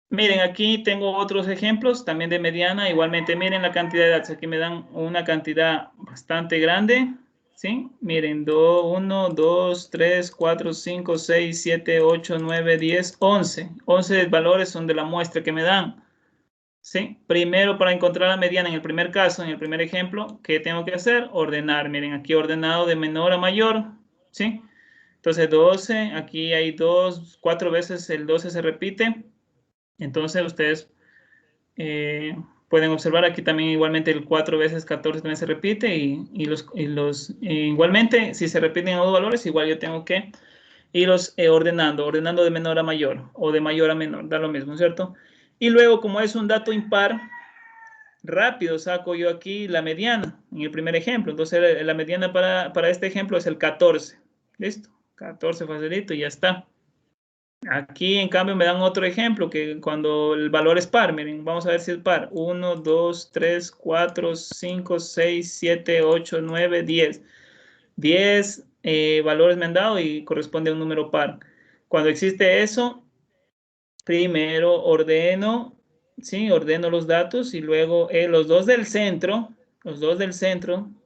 Miren, aquí tengo otros ejemplos también de mediana. Igualmente, miren la cantidad de datos. Aquí me dan una cantidad bastante grande. ¿Sí? Miren, 1, 2, 3, 4, 5, 6, 7, 8, 9, 10, 11. 11 valores son de la muestra que me dan. ¿Sí? Primero, para encontrar la mediana en el primer caso, en el primer ejemplo, ¿qué tengo que hacer? Ordenar. Miren, aquí ordenado de menor a mayor. ¿Sí? Entonces, 12. Aquí hay 2, 4 veces el 12 se repite. Entonces, ustedes pueden observar aquí también igualmente el 4 veces 14 también se repite igualmente si se repiten dos valores igual yo tengo que irlos ordenando de menor a mayor o de mayor a menor, da lo mismo, ¿cierto? Y luego como es un dato impar, rápido saco yo aquí la mediana en el primer ejemplo. Entonces la mediana para este ejemplo es el 14, ¿listo? 14 facilito y ya está. Aquí, en cambio, me dan otro ejemplo, que cuando el valor es par, miren, vamos a ver si es par. 1, 2, 3, 4, 5, 6, 7, 8, 9, 10. 10 valores me han dado y corresponde a un número par. Cuando existe eso, primero ordeno, ¿sí? Ordeno los datos y luego los dos del centro,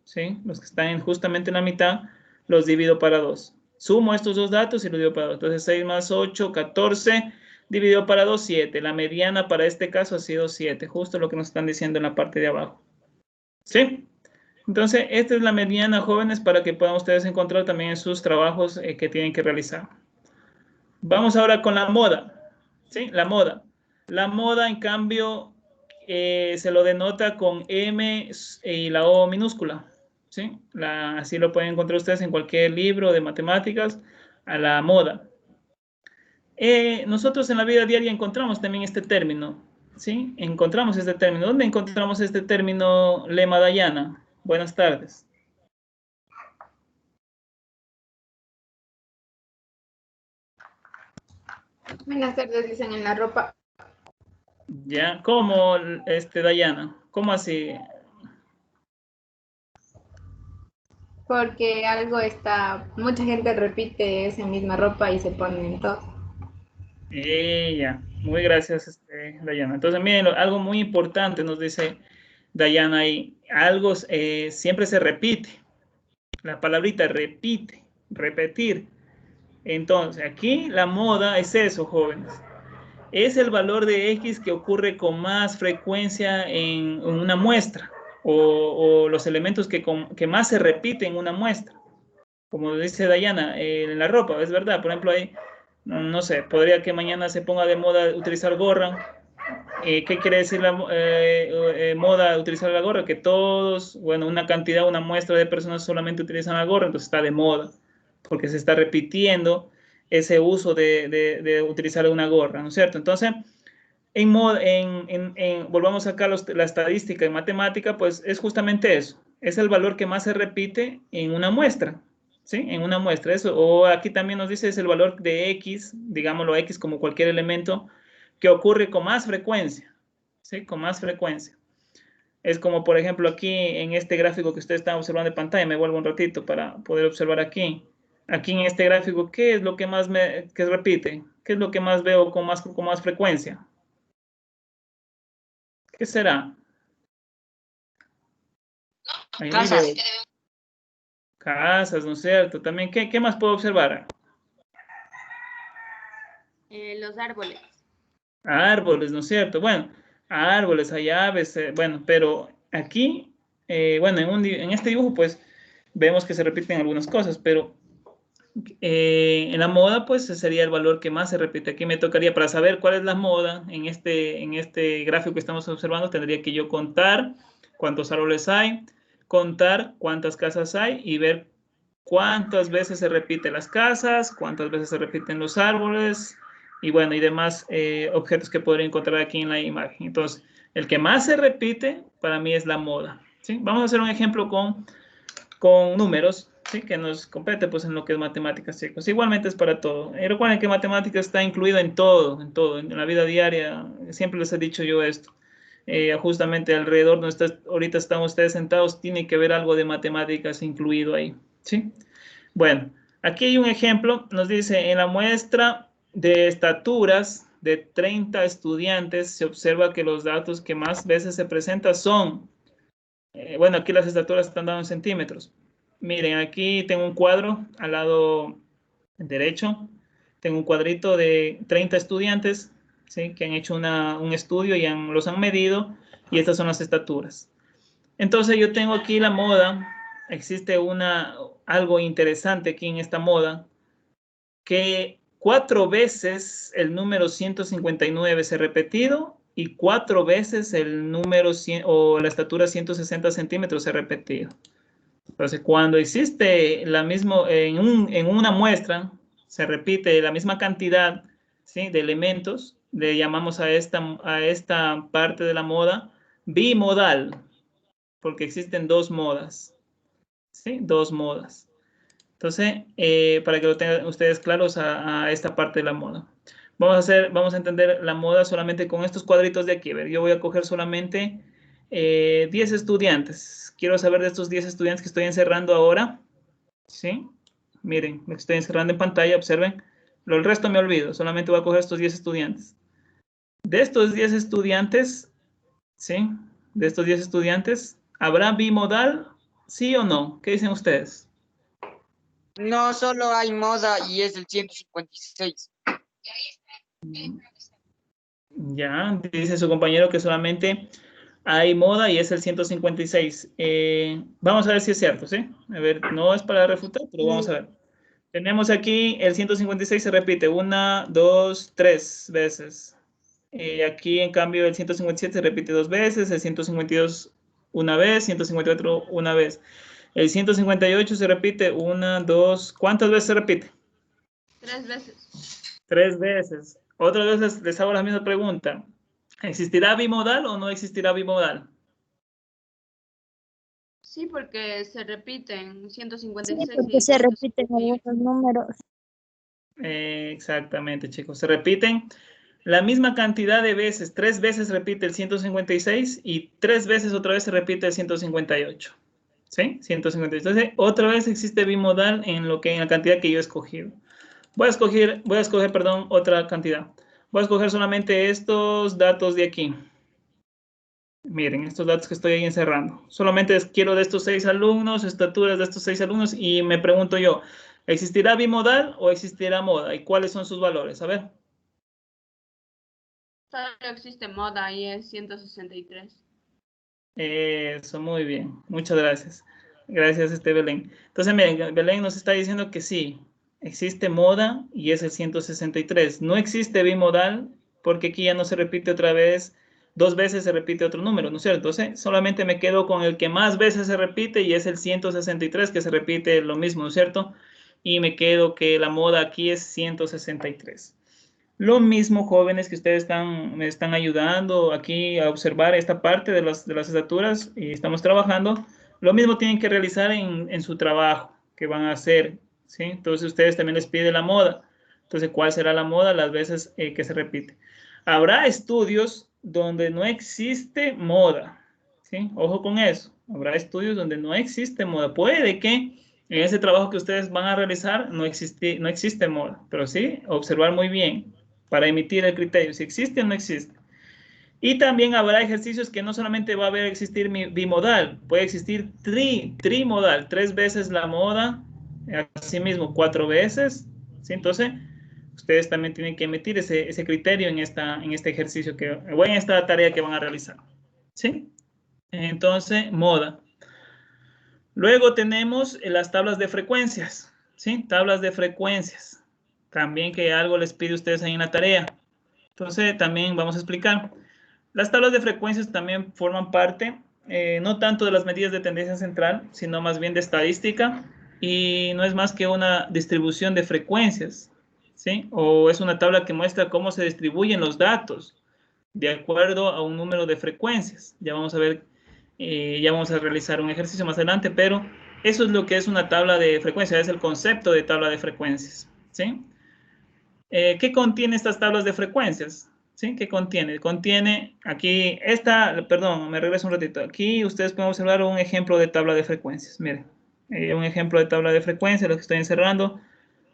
¿sí? Los que están justamente en la mitad, los divido para 2. Sumo estos dos datos y los divido para 2. Entonces 6 más 8, 14, dividido para 2, 7. La mediana para este caso ha sido 7, justo lo que nos están diciendo en la parte de abajo. ¿Sí? Entonces, esta es la mediana, jóvenes, para que puedan ustedes encontrar también en sus trabajos que tienen que realizar. Vamos ahora con la moda. ¿Sí? La moda. La moda, en cambio, se lo denota con M y la O minúscula. ¿Sí? Así lo pueden encontrar ustedes en cualquier libro de matemáticas, a la moda. Nosotros en la vida diaria encontramos también este término. ¿Sí? Encontramos este término. ¿Dónde encontramos este término, Lema Dayana? Buenas tardes. Buenas tardes, dicen en la ropa. ¿Ya? ¿Cómo, Dayana? ¿Cómo así? Porque algo está, mucha gente repite esa misma ropa y se pone en todo. Ya, muy gracias, Dayana. Entonces, miren, algo muy importante nos dice Dayana ahí. Algo siempre se repite. La palabrita repite, repetir. Entonces, aquí la moda es eso, jóvenes. Es el valor de X que ocurre con más frecuencia en una muestra o los elementos que más se repiten en una muestra. Como dice Dayana, en la ropa, es verdad. Por ejemplo, ahí, no sé, podría que mañana se ponga de moda utilizar gorra. ¿Qué quiere decir la moda utilizar la gorra? Que todos, bueno, una cantidad, una muestra de personas solamente utilizan la gorra, entonces está de moda, porque se está repitiendo ese uso de utilizar una gorra, ¿no es cierto? Entonces, volvamos acá a la estadística en matemática, pues es justamente eso, es el valor que más se repite en una muestra, ¿sí? En una muestra, eso, o aquí también nos dice es el valor de X, digámoslo X como cualquier elemento, que ocurre con más frecuencia, ¿sí? Con más frecuencia. Es como, por ejemplo, aquí en este gráfico que ustedes están observando en pantalla, me vuelvo un ratito para poder observar aquí. Aquí en este gráfico, ¿qué es lo que más que repite? ¿Qué es lo que más veo con más frecuencia? ¿Qué será? Ahí Casas. veo casas, ¿no es cierto? También, ¿qué más puedo observar? Los árboles. Árboles, ¿no es cierto? Bueno, árboles, hay aves, bueno, pero aquí, bueno, en este dibujo, pues, vemos que se repiten algunas cosas, pero en la moda, pues, sería el valor que más se repite. Aquí me tocaría, para saber cuál es la moda, en este gráfico que estamos observando, tendría que yo contar cuántos árboles hay, contar cuántas casas hay y ver cuántas veces se repiten las casas, cuántas veces se repiten los árboles y bueno, y demás objetos que podría encontrar aquí en la imagen. Entonces, el que más se repite para mí es la moda. ¿Sí? Vamos a hacer un ejemplo con números. ¿sí? Que nos compete pues en lo que es matemáticas, chicos. Igualmente es para todo. Recuerden que matemáticas está incluido en todo, en la vida diaria. Siempre les he dicho yo esto. Justamente alrededor donde ahorita están ustedes sentados, tiene que haber algo de matemáticas incluido ahí, ¿sí? Bueno, aquí hay un ejemplo, nos dice, en la muestra de estaturas de 30 estudiantes, se observa que los datos que más veces se presentan son, bueno, aquí las estaturas están dadas en centímetros. Miren, aquí tengo un cuadro al lado derecho, tengo un cuadrito de 30 estudiantes, ¿sí? Que han hecho un estudio y los han medido, y estas son las estaturas. Entonces yo tengo aquí la moda, existe algo interesante aquí en esta moda, que 4 veces el número 159 se ha repetido y 4 veces el número 100, o la estatura 160 centímetros se ha repetido. Entonces, cuando existe la misma, en una muestra, se repite la misma cantidad, ¿sí? De elementos, le llamamos a esta parte de la moda bimodal, porque existen dos modas, ¿sí? Dos modas. Entonces, para que lo tengan ustedes claros a esta parte de la moda. Vamos a entender la moda solamente con estos cuadritos de aquí. A ver, yo voy a coger solamente 10 estudiantes. Quiero saber de estos 10 estudiantes que estoy encerrando ahora. ¿Sí? Miren, me estoy encerrando en pantalla, observen. El resto me olvido, solamente voy a coger estos 10 estudiantes. De estos 10 estudiantes, ¿sí? De estos 10 estudiantes, ¿habrá bimodal? ¿Sí o no? ¿Qué dicen ustedes? No, solo hay moda y es el 156. Ya, dice su compañero que solamente hay moda y es el 156. Vamos a ver si es cierto, ¿sí? A ver, no es para refutar, pero vamos a ver. Tenemos aquí el 156 se repite 1, 2, 3 veces. Aquí, en cambio, el 157 se repite 2 veces, el 152 una vez, 154 una vez. El 158 se repite 1, 2, ¿cuántas veces se repite? 3 veces. 3 veces. Otra vez les hago la misma pregunta. ¿Existirá bimodal o no existirá bimodal? Sí, porque se repiten Sí, 156 porque y se repiten 158. algunos números. Exactamente, chicos. Se repiten la misma cantidad de veces. 3 veces repite el 156 y 3 veces otra vez se repite el 158. ¿Sí? 158. Entonces, otra vez existe bimodal en la cantidad que yo he escogido. Voy a escoger, perdón, otra cantidad. Voy a escoger solamente estos datos de aquí. Miren, estos datos que estoy ahí encerrando. Solamente quiero de estos 6 alumnos, estaturas de estos 6 alumnos, y me pregunto yo, ¿existirá bimodal o existirá moda? ¿Y cuáles son sus valores? A ver. Solo existe moda y es 163. Eso, muy bien. Muchas gracias. Gracias, Belén. Entonces, miren, Belén nos está diciendo que sí, existe moda y es el 163. No existe bimodal porque aquí ya no se repite otra vez, 2 veces se repite otro número, ¿no es cierto? Entonces, solamente me quedo con el que más veces se repite y es el 163, que se repite lo mismo, ¿no es cierto? Y me quedo que la moda aquí es 163. Lo mismo, jóvenes, que ustedes me están ayudando aquí a observar esta parte de las estaturas y estamos trabajando. Lo mismo tienen que realizar en su trabajo que van a hacer, ¿sí? Entonces, ustedes también les pide la moda. Entonces, ¿cuál será la moda? Las veces que se repite. Habrá estudios donde no existe moda, ¿sí? Ojo con eso. Habrá estudios donde no existe moda. Puede que en ese trabajo que ustedes van a realizar no existe moda, pero sí observar muy bien para emitir el criterio, si existe o no existe. Y también habrá ejercicios que no solamente va a existir bimodal, puede existir trimodal, 3 veces la moda, asimismo 4 veces, ¿sí? Entonces, ustedes también tienen que emitir ese criterio en este ejercicio o en esta tarea que van a realizar, ¿sí? Entonces, moda. Luego tenemos las tablas de frecuencias, ¿sí? Tablas de frecuencias. También que algo les pide a ustedes ahí en la tarea. Entonces, también vamos a explicar. Las tablas de frecuencias también forman parte, no tanto de las medidas de tendencia central, sino más bien de estadística, y no es más que una distribución de frecuencias, ¿sí? O es una tabla que muestra cómo se distribuyen los datos de acuerdo a un número de frecuencias. Ya vamos a ver, ya vamos a realizar un ejercicio más adelante, pero Eso es lo que es una tabla de frecuencia, es el concepto de tabla de frecuencias, ¿sí? ¿Qué contiene estas tablas de frecuencias? ¿Sí? ¿Qué contiene? Contiene aquí, perdón, me regreso un ratito. Aquí ustedes pueden observar un ejemplo de tabla de frecuencias. Miren, un ejemplo de tabla de frecuencias, lo que estoy encerrando.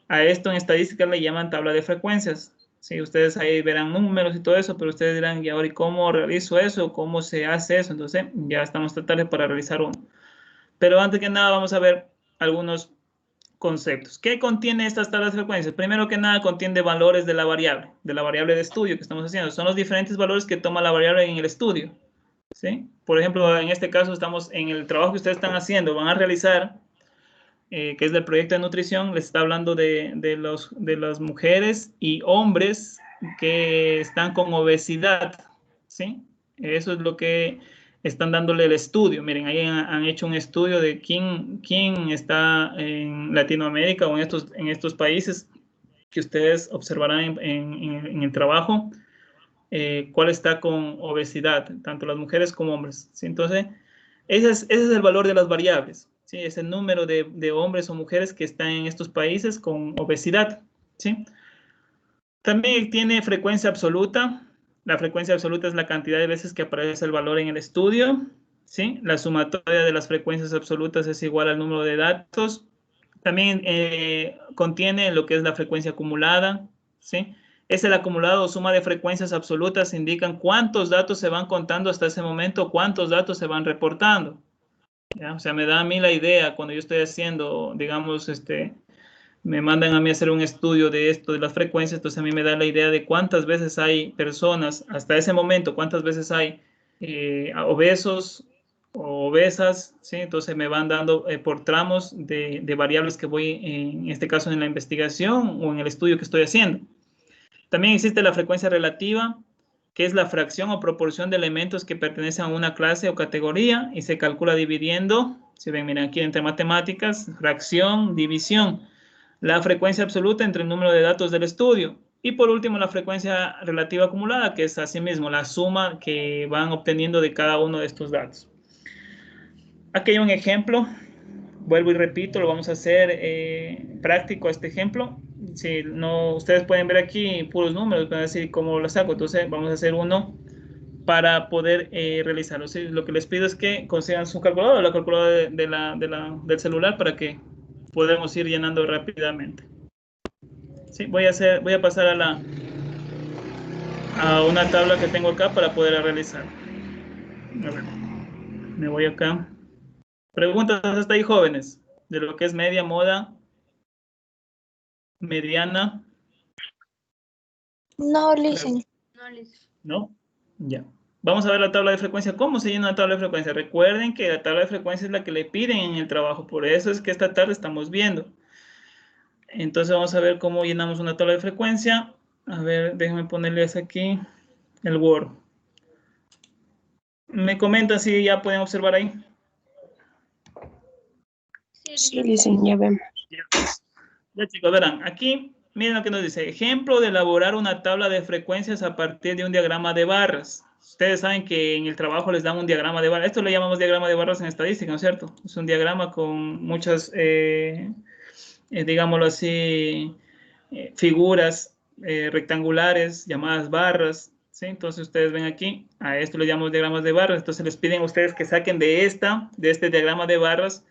A esto en estadística le llaman tabla de frecuencias. Sí, ustedes ahí verán números y todo eso, pero ustedes dirán, ¿y ahora cómo realizo eso? ¿Cómo se hace eso? Entonces, ya estamos tratando para realizar uno. Pero antes que nada, vamos a ver algunos conceptos. ¿Qué contiene estas tablas de frecuencias? Primero que nada, contiene valores de la variable de estudio que estamos haciendo. Son los diferentes valores que toma la variable en el estudio. ¿Sí? Por ejemplo, en este caso estamos en el trabajo que ustedes están haciendo, van a realizar, que es del proyecto de nutrición, les está hablando de las mujeres y hombres que están con obesidad. ¿Sí? Eso es lo que están dándole el estudio. Miren, ahí han hecho un estudio de quién está en Latinoamérica o en estos países que ustedes observarán en el trabajo, cuál está con obesidad, tanto las mujeres como hombres. ¿Sí? Entonces, ese es el valor de las variables. ¿Sí? Es el número de hombres o mujeres que están en estos países con obesidad. ¿Sí? También tiene frecuencia absoluta. La frecuencia absoluta es la cantidad de veces que aparece el valor en el estudio. ¿Sí? La sumatoria de las frecuencias absolutas es igual al número de datos. También contiene lo que es la frecuencia acumulada. ¿Sí? Es el acumulado o suma de frecuencias absolutas, indican cuántos datos se van contando hasta ese momento, cuántos datos se van reportando. ¿Ya? O sea, me da a mí la idea cuando yo estoy haciendo, digamos, me mandan a mí a hacer un estudio de esto, de las frecuencias, entonces a mí me da la idea de cuántas veces hay personas, hasta ese momento, cuántas veces hay obesos o obesas, ¿sí? Entonces me van dando por tramos de variables que voy, en este caso, en la investigación o en el estudio que estoy haciendo. También existe la frecuencia relativa, que es la fracción o proporción de elementos que pertenecen a una clase o categoría y se calcula dividiendo, si ven, miren aquí entre matemáticas, fracción, división, la frecuencia absoluta entre el número de datos del estudio. Y por último, la frecuencia relativa acumulada, que es asimismo la suma que van obteniendo de cada uno de estos datos. Aquí hay un ejemplo, vuelvo y repito, lo vamos a hacer práctico este ejemplo. Si no, ustedes pueden ver aquí puros números, pueden decir cómo lo saco. Entonces vamos a hacer uno para poder realizarlo. ¿Sí? Lo que les pido es que consigan su calculadora, la calculadora del celular, para que podamos ir llenando rápidamente. Sí, voy a pasar a una tabla que tengo acá para poder realizar. A ver, me voy acá. Preguntas hasta ahí, jóvenes, de lo que es media, moda, mediana. No, listen. No, listo. ¿No? Ya. Vamos a ver la tabla de frecuencia. ¿Cómo se llena una tabla de frecuencia? Recuerden que la tabla de frecuencia es la que le piden en el trabajo. Por eso es que esta tarde estamos viendo. Entonces vamos a ver cómo llenamos una tabla de frecuencia. A ver, déjenme ponerles aquí el Word. ¿Me comentan si ya pueden observar ahí? Sí, listen, ya vemos. Ya, chicos, verán, aquí miren lo que nos dice. Ejemplo de elaborar una tabla de frecuencias a partir de un diagrama de barras. Ustedes saben que en el trabajo les dan un diagrama de barras. Esto lo llamamos diagrama de barras en estadística, ¿no es cierto? Es un diagrama con muchas, digámoslo así, figuras rectangulares llamadas barras. ¿Sí? Entonces ustedes ven aquí, a esto le llamamos diagramas de barras. Entonces les piden a ustedes que saquen de este diagrama de barras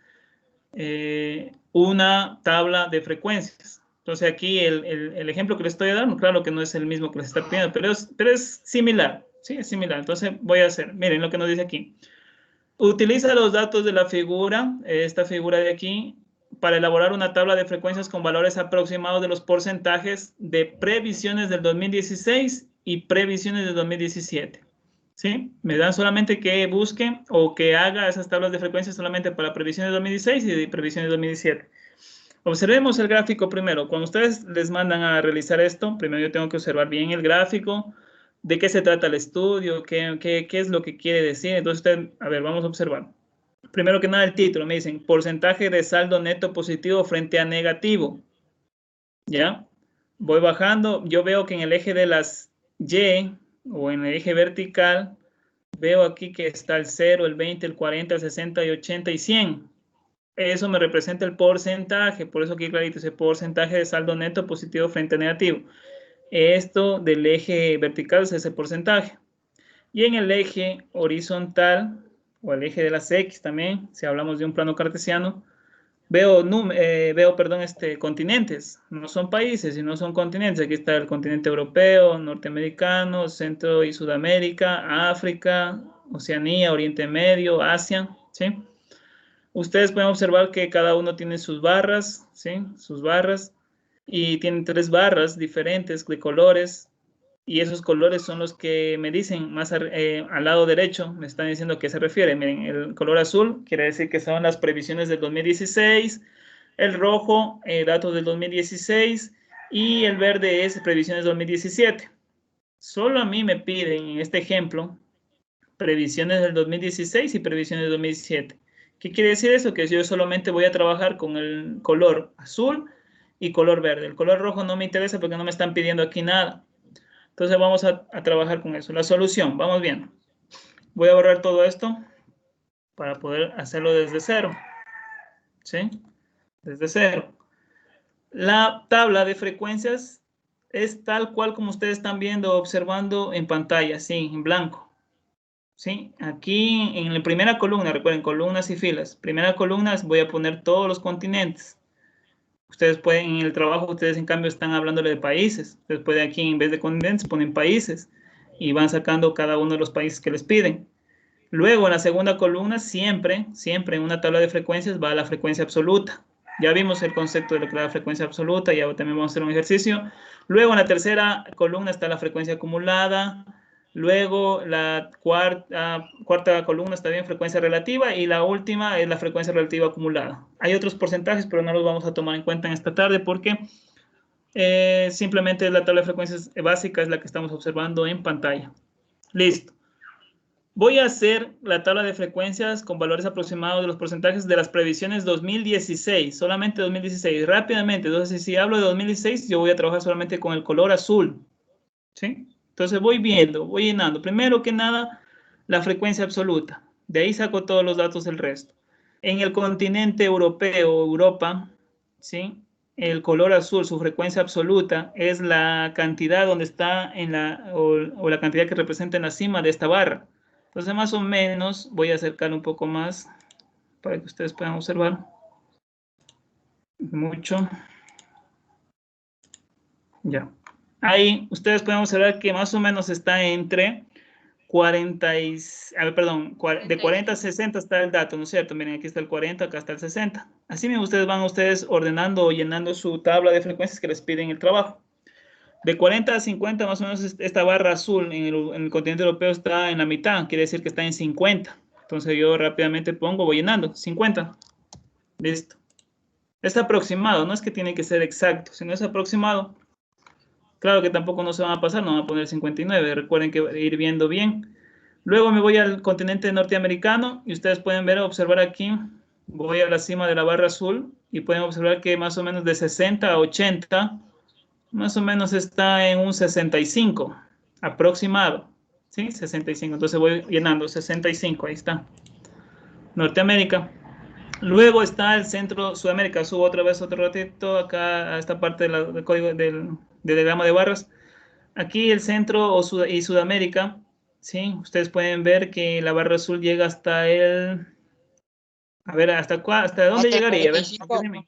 una tabla de frecuencias. Entonces aquí el ejemplo que les estoy dando, claro que no es el mismo que les está pidiendo, pero es similar, ¿sí? Es similar. Entonces voy a hacer, miren lo que nos dice aquí. Utiliza los datos de la figura, esta figura de aquí, para elaborar una tabla de frecuencias con valores aproximados de los porcentajes de previsiones del 2016 y previsiones del 2017. ¿Sí? Me dan solamente que busque o que haga esas tablas de frecuencias solamente para previsiones de 2016 y de previsiones de 2017. Observemos el gráfico primero. Cuando ustedes les mandan a realizar esto, primero yo tengo que observar bien el gráfico, de qué se trata el estudio, qué es lo que quiere decir. Entonces, usted, a ver, vamos a observar. Primero que nada, el título, me dicen, porcentaje de saldo neto positivo frente a negativo. ¿Ya? Voy bajando, yo veo que en el eje de las Y, o en el eje vertical, veo aquí que está el 0, el 20, el 40, el 60, y 80 y 100. eso me representa el porcentaje, por eso aquí clarito ese porcentaje de saldo neto positivo frente a negativo. Esto del eje vertical es ese porcentaje. Y en el eje horizontal, o el eje de las X también, si hablamos de un plano cartesiano, veo continentes, no son países, sino son continentes. Aquí está el continente europeo, norteamericano, Centro y Sudamérica, África, Oceanía, Oriente Medio, Asia, ¿sí? Ustedes pueden observar que cada uno tiene sus barras, ¿sí? Sus barras, y tienen 3 barras diferentes de colores, y esos colores son los que me dicen más al lado derecho, me están diciendo a qué se refiere. Miren, el color azul quiere decir que son las previsiones del 2016, el rojo, datos del 2016, y el verde es previsiones del 2017. Solo a mí me piden en este ejemplo previsiones del 2016 y previsiones del 2017. ¿Qué quiere decir eso? Que yo solamente voy a trabajar con el color azul y color verde. El color rojo no me interesa porque no me están pidiendo aquí nada. Entonces vamos a trabajar con eso. La solución, vamos bien. Voy a borrar todo esto para poder hacerlo desde cero. ¿Sí? Desde cero. La tabla de frecuencias es tal cual como ustedes están viendo, observando en pantalla, sí, en blanco. ¿Sí? Aquí en la primera columna, recuerden, columnas y filas. Primera columna voy a poner todos los continentes. Ustedes pueden, en el trabajo, ustedes en cambio están hablándole de países. Ustedes pueden aquí, en vez de continentes, ponen países y van sacando cada uno de los países que les piden. Luego, en la segunda columna, siempre en una tabla de frecuencias va a la frecuencia absoluta. Ya vimos el concepto de lo que es la frecuencia absoluta, ya también vamos a hacer un ejercicio. Luego, en la tercera columna está la frecuencia acumulada. Luego, la cuarta columna está bien, frecuencia relativa, y la última es la frecuencia relativa acumulada. Hay otros porcentajes, pero no los vamos a tomar en cuenta en esta tarde porque simplemente la tabla de frecuencias básica es la que estamos observando en pantalla. Listo. Voy a hacer la tabla de frecuencias con valores aproximados de los porcentajes de las previsiones 2016, solamente 2016, rápidamente. Entonces, si hablo de 2016, yo voy a trabajar solamente con el color azul, ¿sí? Entonces, voy viendo, voy llenando. Primero que nada, la frecuencia absoluta. De ahí saco todos los datos del resto. En el continente europeo, Europa, ¿sí? El color azul, su frecuencia absoluta, es la cantidad donde está o la cantidad que representa en la cima de esta barra. Entonces, más o menos, voy a acercar un poco más para que ustedes puedan observar. Mucho. Ya. Ahí ustedes pueden observar que más o menos está entre 40 y... de 40 a 60 está el dato, ¿no es cierto? Miren, aquí está el 40, acá está el 60. Así mismo ustedes van ordenando o llenando su tabla de frecuencias que les piden el trabajo. De 40 a 50, más o menos, esta barra azul en el continente europeo está en la mitad, quiere decir que está en 50. Entonces yo rápidamente voy llenando, 50. Listo. Es aproximado, no es que tiene que ser exacto, sino es aproximado. Claro que tampoco no se van a pasar, no van a poner 59, recuerden que ir viendo bien. Luego me voy al continente norteamericano y ustedes pueden observar aquí, voy a la cima de la barra azul y pueden observar que más o menos de 60 a 80, más o menos está en un 65, aproximado, ¿sí? 65, entonces voy llenando 65, ahí está. Norteamérica. Luego está el centro Sudamérica, subo otra vez otro ratito acá a esta parte del código del diagrama de barras. Aquí el centro y Sudamérica, ¿sí? Ustedes pueden ver que la barra azul llega hasta el... A ver, ¿hasta dónde llegaría? 45.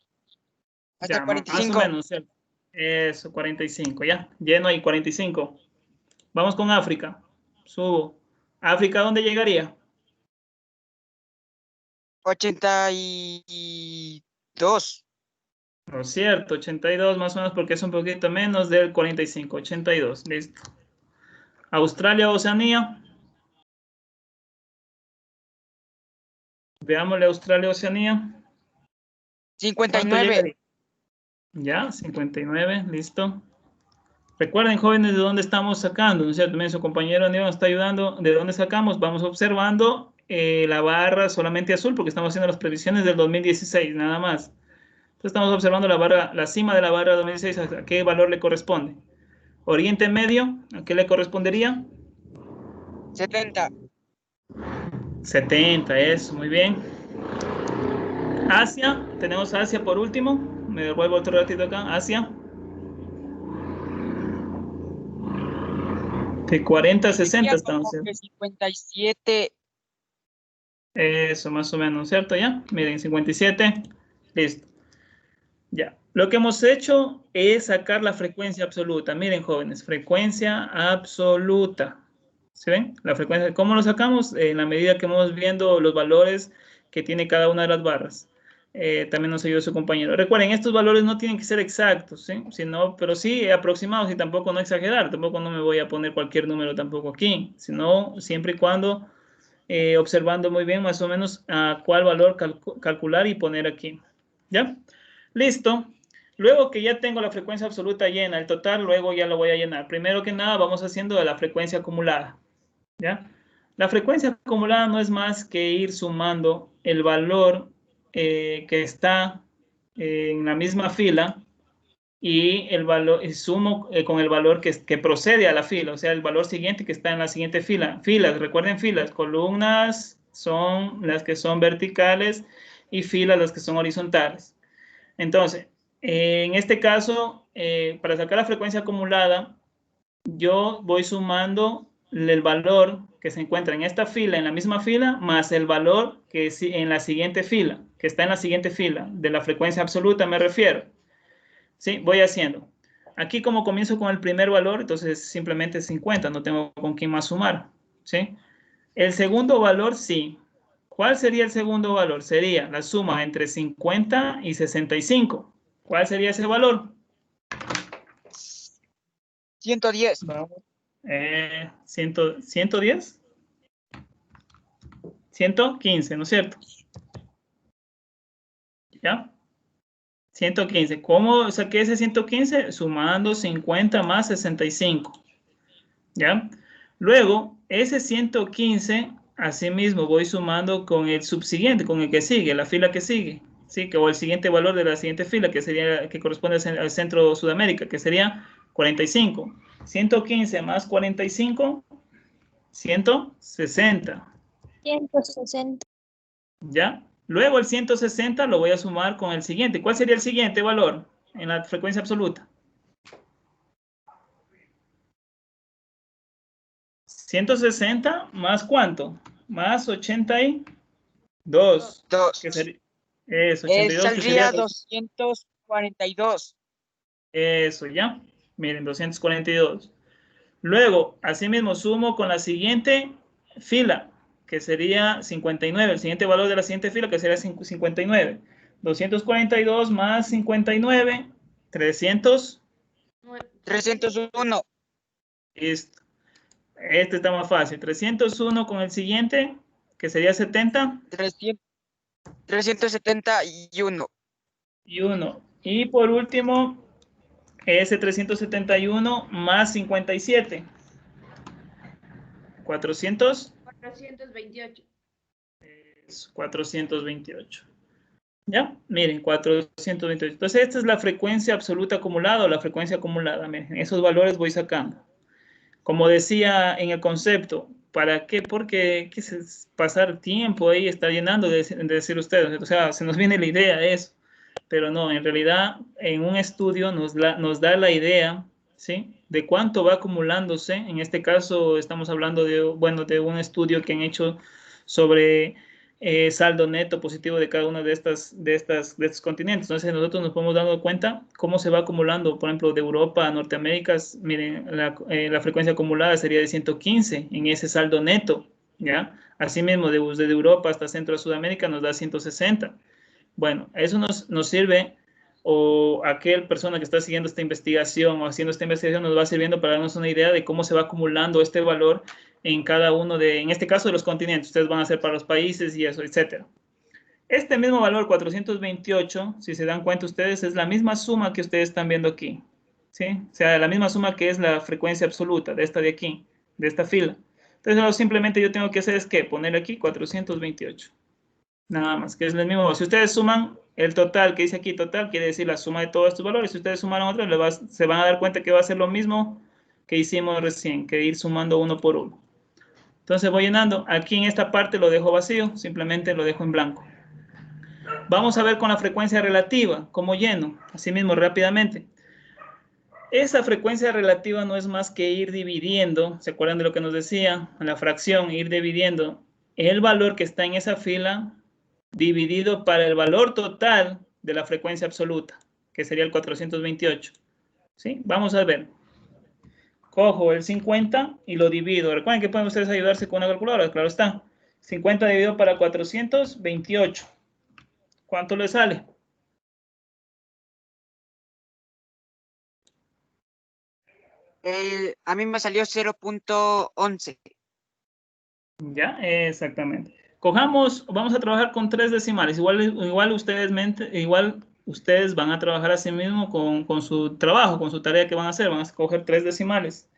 Hasta Ya, 45. más o menos, ¿cierto? Eso, 45, ya. Lleno ahí, 45. Vamos con África. Subo. ¿África dónde llegaría? 82. No es cierto, 82 más o menos porque es un poquito menos del 45, 82, listo. Australia, Oceanía. Veámosle Australia, Oceanía. 59. Ya, 59, listo. Recuerden, jóvenes, de dónde estamos sacando, ¿no es cierto? También su compañero Aníbal nos está ayudando. ¿De dónde sacamos? Vamos observando la barra solamente azul porque estamos haciendo las previsiones del 2016, nada más. Entonces estamos observando la cima de la barra 2016, ¿a qué valor le corresponde? Oriente Medio, ¿a qué le correspondería? 70. 70, eso, muy bien. Asia, tenemos Asia por último. Me devuelvo otro ratito acá. Asia. De 40 a 60 Sería como estamos. que 57. Eso más o menos, ¿cierto? Ya, miren, 57. Listo. Ya. Lo que hemos hecho es sacar la frecuencia absoluta. Miren, jóvenes, frecuencia absoluta. ¿Sí ven? La frecuencia, ¿cómo lo sacamos? En la medida que vamos viendo los valores que tiene cada una de las barras. También nos ayudó su compañero. Recuerden, estos valores no tienen que ser exactos, ¿sí? Sino, pero sí aproximados y tampoco no exagerar. Tampoco no me voy a poner cualquier número tampoco aquí, sino siempre y cuando observando muy bien más o menos a cuál valor calcular y poner aquí. ¿Ya? Listo. Luego que ya tengo la frecuencia absoluta llena, el total, luego ya lo voy a llenar. Primero que nada, vamos haciendo de la frecuencia acumulada. ¿Ya? La frecuencia acumulada no es más que ir sumando el valor que está en la misma fila y el valor sumo con el valor que procede a la fila, o sea, el valor siguiente que está en la siguiente fila. Filas, recuerden filas, columnas son las que son verticales y filas las que son horizontales. Entonces, en este caso, para sacar la frecuencia acumulada, yo voy sumando el valor que se encuentra en esta fila, en la misma fila, más el valor que es en la siguiente fila, que está en la siguiente fila, de la frecuencia absoluta me refiero. ¿Sí? Voy haciendo. Aquí como comienzo con el primer valor, entonces simplemente 50, no tengo con quién más sumar. ¿Sí? El segundo valor, sí. ¿Cuál sería el segundo valor? Sería la suma entre 50 y 65. ¿Cuál sería ese valor? 110. Vamos. 110. 115, ¿no es cierto? ¿Ya? 115. ¿Cómo saqué ese 115? Sumando 50 más 65. ¿Ya? Luego, ese 115, asimismo, voy sumando con el subsiguiente, con el que sigue, la fila que sigue. ¿Sí? O el siguiente valor de la siguiente fila, que sería, que corresponde al centro Sudamérica, que sería 45. 115 más 45, 160. 160. ¿Ya? Luego el 160 lo voy a sumar con el siguiente. ¿Cuál sería el siguiente valor en la frecuencia absoluta? 160 más ¿cuánto? Más 82. 2. ¿Qué sería? Es 82, que Saldría sería 242. eso, ¿ya? Miren, 242. Luego, asimismo, sumo con la siguiente fila, que sería 59. El siguiente valor de la siguiente fila, que sería 59. 242 más 59, 300. 301. Listo. Este está más fácil. 301 con el siguiente, que sería 70. 371. Y 1. Y por último, ese 371 más 57. 400. 428. 428. ¿Ya? Miren, 428. Entonces, esta es la frecuencia absoluta acumulada o la frecuencia acumulada. Miren, esos valores voy sacando. Como decía en el concepto, ¿para qué? Porque pasar tiempo ahí, está llenando de decir ustedes. O sea, se nos viene la idea de eso. Pero no, en realidad, en un estudio nos da la idea, ¿sí? De cuánto va acumulándose. En este caso, estamos hablando de, bueno, de un estudio que han hecho sobre saldo neto positivo de cada uno de estos continentes. Entonces nosotros nos podemos dar cuenta cómo se va acumulando, por ejemplo, de Europa a Norteamérica. Miren, la frecuencia acumulada sería de 115 en ese saldo neto, ¿ya? Asimismo, desde Europa hasta Centro de Sudamérica nos da 160. Bueno, eso nos sirve, o aquel persona que está siguiendo esta investigación o haciendo esta investigación nos va sirviendo para darnos una idea de cómo se va acumulando este valor en cada uno en este caso, de los continentes. Ustedes van a hacer para los países y eso, etcétera. Este mismo valor, 428, si se dan cuenta ustedes, es la misma suma que ustedes están viendo aquí. ¿Sí? O sea, la misma suma que es la frecuencia absoluta de esta de aquí, de esta fila. Entonces, simplemente yo tengo que hacer es que poner aquí 428. Nada más, que es el mismo. Si ustedes suman el total que dice aquí, total, quiere decir la suma de todos estos valores. Si ustedes sumaron otros, se van a dar cuenta que va a ser lo mismo que hicimos recién, que ir sumando uno por uno. Entonces voy llenando. Aquí en esta parte lo dejo vacío, simplemente lo dejo en blanco. Vamos a ver con la frecuencia relativa, cómo lleno, así mismo rápidamente. Esa frecuencia relativa no es más que ir dividiendo, ¿se acuerdan de lo que nos decía? La fracción, ir dividiendo el valor que está en esa fila dividido para el valor total de la frecuencia absoluta, que sería el 428. ¿Sí? Vamos a ver. Cojo el 50 y lo divido. Recuerden que pueden ustedes ayudarse con una calculadora, claro está. 50 dividido para 428. ¿Cuánto le sale? A mí me salió 0.11. Ya, exactamente. Cojamos, vamos a trabajar con 3 decimales. Igual ustedes van a trabajar así mismo con su trabajo, con su tarea que van a hacer. Van a coger 3 decimales.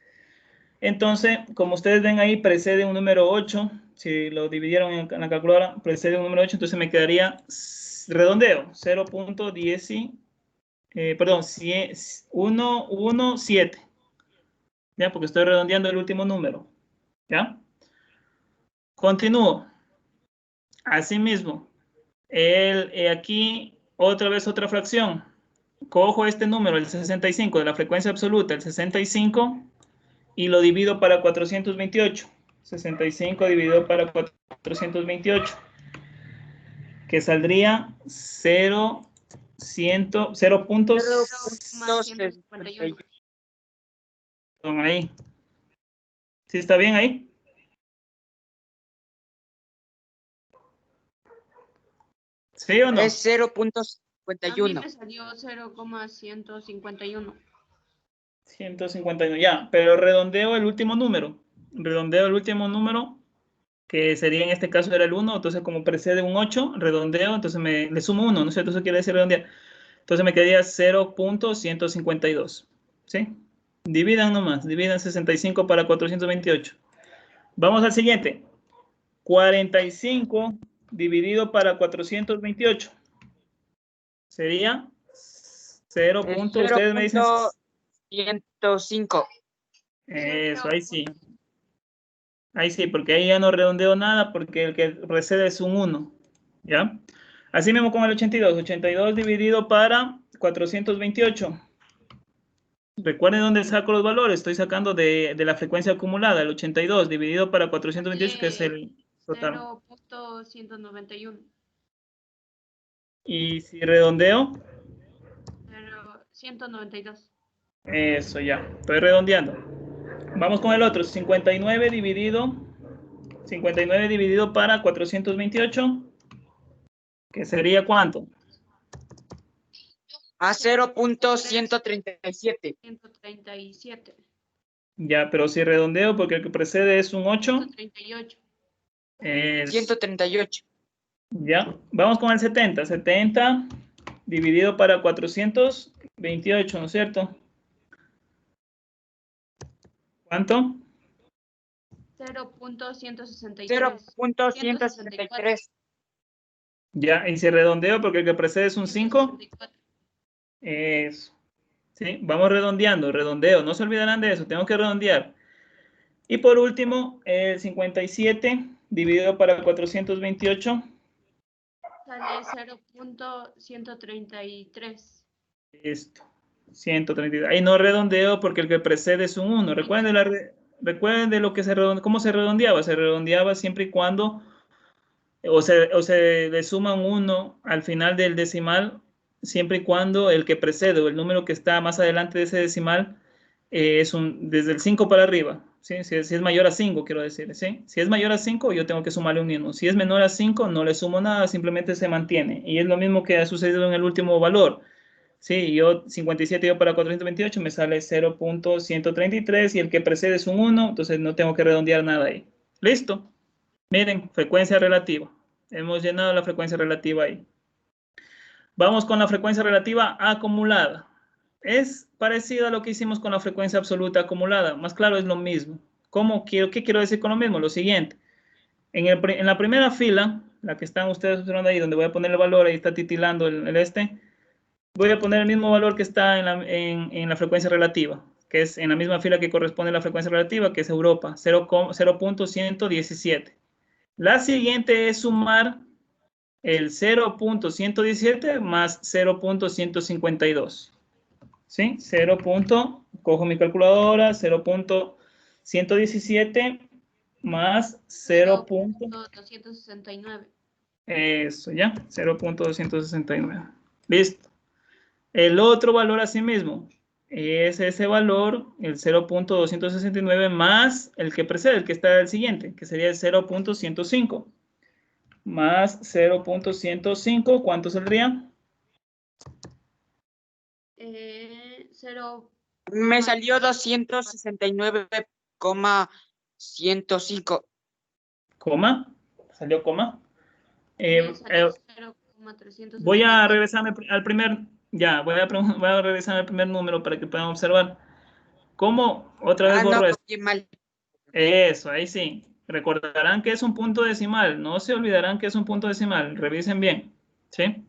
Entonces, como ustedes ven ahí, precede un número 8. Si lo dividieron en la calculadora, precede un número 8. Entonces me quedaría redondeo, 0.10, perdón, 117. ¿Ya? Porque estoy redondeando el último número. ¿Ya? Continúo. Asimismo, aquí otra vez otra fracción. Cojo este número, el 65, de la frecuencia absoluta, el 65, y lo divido para 428. 65 dividido para 428, que saldría 0.151. Ahí. ¿Sí está bien ahí? ¿Sí o no? Es A mí 0.51. me salió 0,151. 151, ya, pero redondeo el último número. Redondeo el último número, que sería en este caso era el 1, entonces como precede un 8, redondeo, entonces le sumo 1, ¿no es cierto? Eso quiere decir redondear. Entonces me quedaría 0.152, ¿sí? Dividan nomás, dividan 65 para 428. Vamos al siguiente. 45 dividido para 428. Sería 0. Ustedes me dicen... 0.105. Eso, ahí sí. Ahí sí, porque ahí ya no redondeo nada porque el que precede es un 1. ¿Ya? Así mismo con el 82. 82 dividido para 428. Recuerden dónde saco los valores. Estoy sacando de la frecuencia acumulada. El 82 dividido para 428, que es el total. 0.191. Y si redondeo, 192. eso ya. Estoy redondeando. Vamos con el otro. 59 dividido para 428. ¿Que sería cuánto? A 0.137. 137. Ya, pero si redondeo, porque el que precede es un 8. 138. 138. Ya, vamos con el 70. 70 dividido para 428, ¿no es cierto? ¿Cuánto? 0.163. 0.163. Ya, y si redondeo, porque el que precede es un 5. 164. Eso. ¿Sí? Vamos redondeando, redondeo. No se olvidarán de eso, tengo que redondear. Y por último, el 57 dividido para 428. Sale 0.133. Listo. 132. Ahí no redondeo porque el que precede es un 1. Recuerden de lo que cómo se redondeaba. Se redondeaba siempre y cuando o se le suma un 1 al final del decimal, siempre y cuando el que precede o el número que está más adelante de ese decimal es desde el 5 para arriba. ¿Sí? Si es mayor a 5, quiero decir. ¿Sí? Si es mayor a 5, yo tengo que sumarle un 1. Si es menor a 5, no le sumo nada, simplemente se mantiene. Y es lo mismo que ha sucedido en el último valor. Sí, 57 yo para 428 me sale 0.133 y el que precede es un 1, entonces no tengo que redondear nada ahí. ¿Listo? Miren, frecuencia relativa. Hemos llenado la frecuencia relativa ahí. Vamos con la frecuencia relativa acumulada. Es parecida a lo que hicimos con la frecuencia absoluta acumulada. Más claro, es lo mismo. ¿Qué quiero decir con lo mismo? Lo siguiente. En la primera fila, la que están ustedes observando ahí, donde voy a poner el valor, ahí está titilando voy a poner el mismo valor que está en la frecuencia relativa, que es en la misma fila que corresponde a la frecuencia relativa, que es Europa, 0.117. La siguiente es sumar el 0.117 más 0.152. ¿Sí? Cojo mi calculadora, 0.117 más 0.269. Eso, ya, 0.269. Listo. El otro valor asimismo es ese valor, el 0.269 más el que precede, el que está del siguiente, que sería el 0.105. Más 0.105, ¿cuánto saldría? 0. Me salió 269,105. ¿Coma? ¿Salió coma? Me salió 0,366. Voy a regresarme al primer, ya, voy a regresar al primer número para que puedan observar. ¿Cómo? Otra vez No, borro esto. copié mal. Eso, ahí sí. Recordarán que es un punto decimal. No se olvidarán que es un punto decimal. Revisen bien. ¿Sí?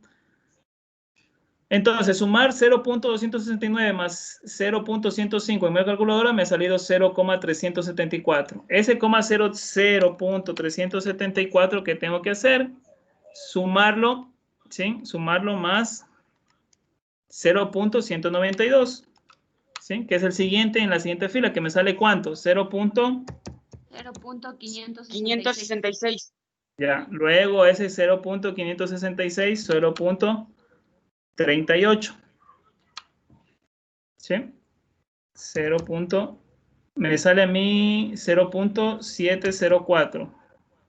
Entonces, sumar 0.269 más 0.105 en mi calculadora me ha salido 0,374. Ese 0.374 que tengo que hacer, sumarlo, ¿sí? Sumarlo más 0.192, ¿sí? Que es el siguiente en la siguiente fila, que me sale ¿cuánto? 0.566. 566. Ya, luego ese 0.566, 0.38. ¿Sí? 0. Me sale a mí 0.704.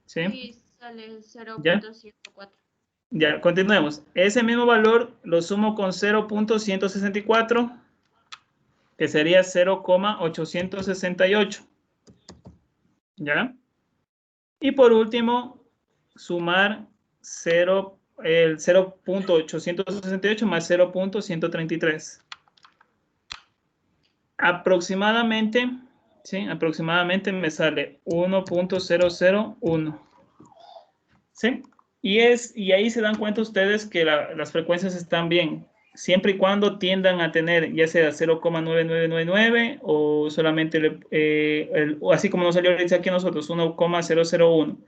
¿Sí? Sí, sale ¿Ya? 0.104. Ya, continuemos. Ese mismo valor lo sumo con 0.164, que sería 0,868. ¿Ya? Y por último, sumar el 0.868 más 0.133. Aproximadamente, ¿sí? Aproximadamente me sale 1.001. ¿Sí? Y ahí se dan cuenta ustedes que las frecuencias están bien, siempre y cuando tiendan a tener ya sea 0,9999 o solamente, o así como nos salió ahorita aquí a nosotros, 1,001.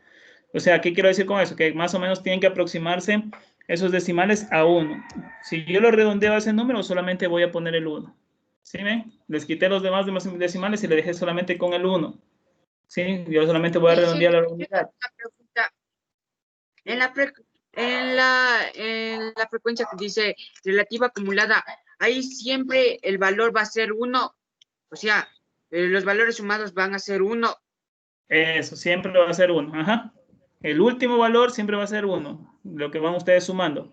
O sea, ¿qué quiero decir con eso? Que más o menos tienen que aproximarse esos decimales a 1. Si yo lo redondeo a ese número, solamente voy a poner el 1. ¿Sí ven? Les quité los demás decimales y le dejé solamente con el 1. ¿Sí? Yo solamente voy a redondear la unidad. En la frecuencia que dice relativa acumulada, ahí siempre el valor va a ser 1. O sea, los valores sumados van a ser 1. Eso, siempre va a ser 1. Ajá. El último valor siempre va a ser 1. Lo que van ustedes sumando.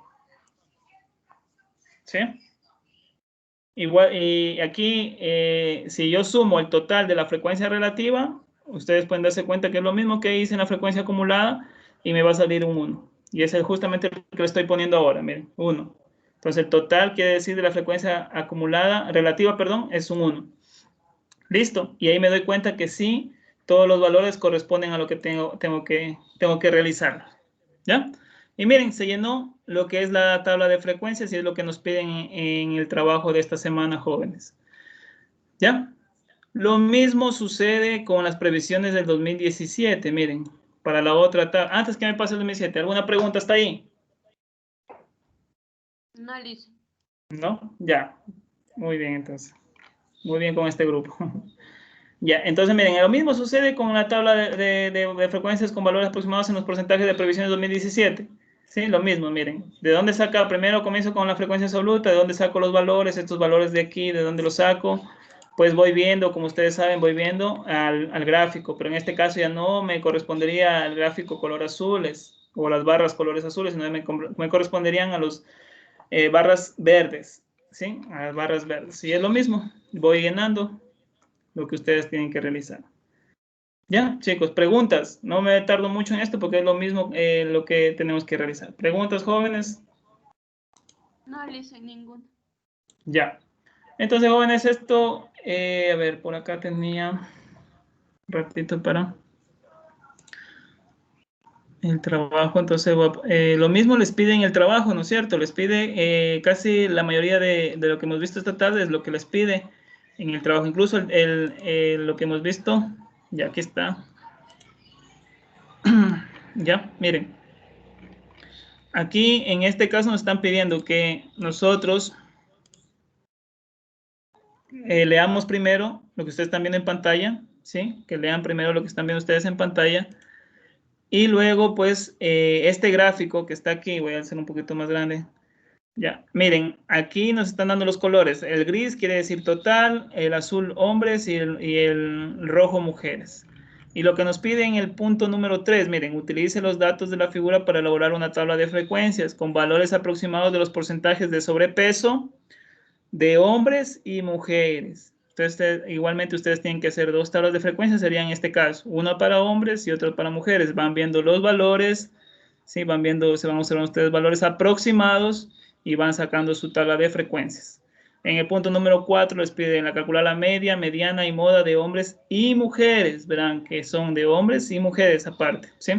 ¿Sí? Igual, y aquí, si yo sumo el total de la frecuencia relativa, ustedes pueden darse cuenta que es lo mismo que hice en la frecuencia acumulada y me va a salir un 1. Y ese es justamente el que le estoy poniendo ahora, miren, 1. Entonces el total quiere decir de la frecuencia acumulada, relativa, perdón, es un 1. Listo. Y ahí me doy cuenta que sí, todos los valores corresponden a lo que tengo que realizar. ¿Ya? Y miren, se llenó lo que es la tabla de frecuencias y es lo que nos piden en el trabajo de esta semana, jóvenes. ¿Ya? Lo mismo sucede con las previsiones del 2017, miren, para la otra tabla. Antes que me pase el 2017, ¿alguna pregunta hasta ahí? No, Liz. ¿No? Ya. Muy bien, entonces. Muy bien con este grupo. Ya, entonces miren, lo mismo sucede con la tabla de frecuencias con valores aproximados en los porcentajes de previsiones 2017. Sí, lo mismo, miren. ¿De dónde saca? Primero comienzo con la frecuencia absoluta, ¿de dónde saco los valores? Estos valores de aquí, ¿de dónde los saco? Pues voy viendo, como ustedes saben, voy viendo al gráfico, pero en este caso ya no me correspondería al gráfico color azules o las barras colores azules, sino me corresponderían a los barras verdes, ¿sí? A las barras verdes. Y es lo mismo, voy llenando lo que ustedes tienen que realizar. Ya, chicos, preguntas. No me tardo mucho en esto porque es lo mismo lo que tenemos que realizar. ¿Preguntas, jóvenes? No, Liz, ninguna. Ya. Entonces, jóvenes, esto, a ver, por acá tenía un ratito para el trabajo. Entonces, lo mismo les piden el trabajo, ¿no es cierto? Les pide casi la mayoría de lo que hemos visto esta tarde es lo que les pide en el trabajo. Incluso lo que hemos visto, ya aquí está. Ya, miren. aquí en este caso nos están pidiendo que nosotros leamos primero lo que ustedes están viendo en pantalla, ¿sí? Que lean primero lo que están viendo ustedes en pantalla. Y luego, pues, este gráfico que está aquí, voy a hacer un poquito más grande. Ya, miren, aquí nos están dando los colores. El gris quiere decir total, el azul hombres y el rojo mujeres. Y lo que nos pide en el punto número 3, miren, utilice los datos de la figura para elaborar una tabla de frecuencias con valores aproximados de los porcentajes de sobrepeso de hombres y mujeres. Entonces, igualmente ustedes tienen que hacer 2 tablas de frecuencias, sería en este caso, una para hombres y otra para mujeres. Van viendo los valores, ¿sí? Van viendo, se van a observar ustedes valores aproximados y van sacando su tabla de frecuencias. En el punto número 4 les piden la calcular la media, mediana y moda de hombres y mujeres. Verán que son de hombres y mujeres aparte, ¿sí?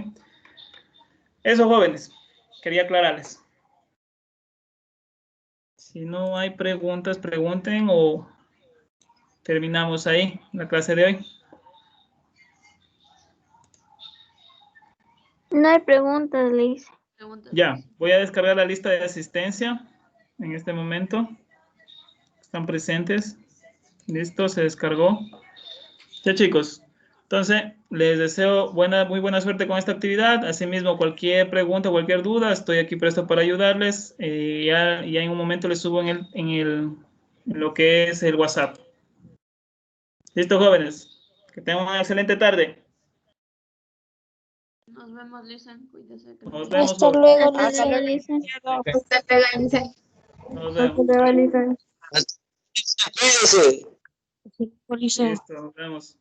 Eso, jóvenes, quería aclararles. Si no hay preguntas, pregunten o terminamos ahí la clase de hoy. No hay preguntas, Liz. Preguntas. Ya, voy a descargar la lista de asistencia en este momento. ¿Están presentes? Listo, se descargó. Ya, chicos. Entonces, les deseo muy buena suerte con esta actividad. Asimismo, cualquier pregunta, cualquier duda, estoy aquí presto para ayudarles. Ya en un momento les subo en lo que es el WhatsApp. Listo, jóvenes. Que tengan una excelente tarde. Nos vemos, Lisen. Cuídese. Nos vemos. Hasta luego, Hasta luego. Lisa. Hasta luego, Lisa. Nos Hasta vemos. luego, Lisa. Cuídese. Sí, por eso. Listo, nos vemos.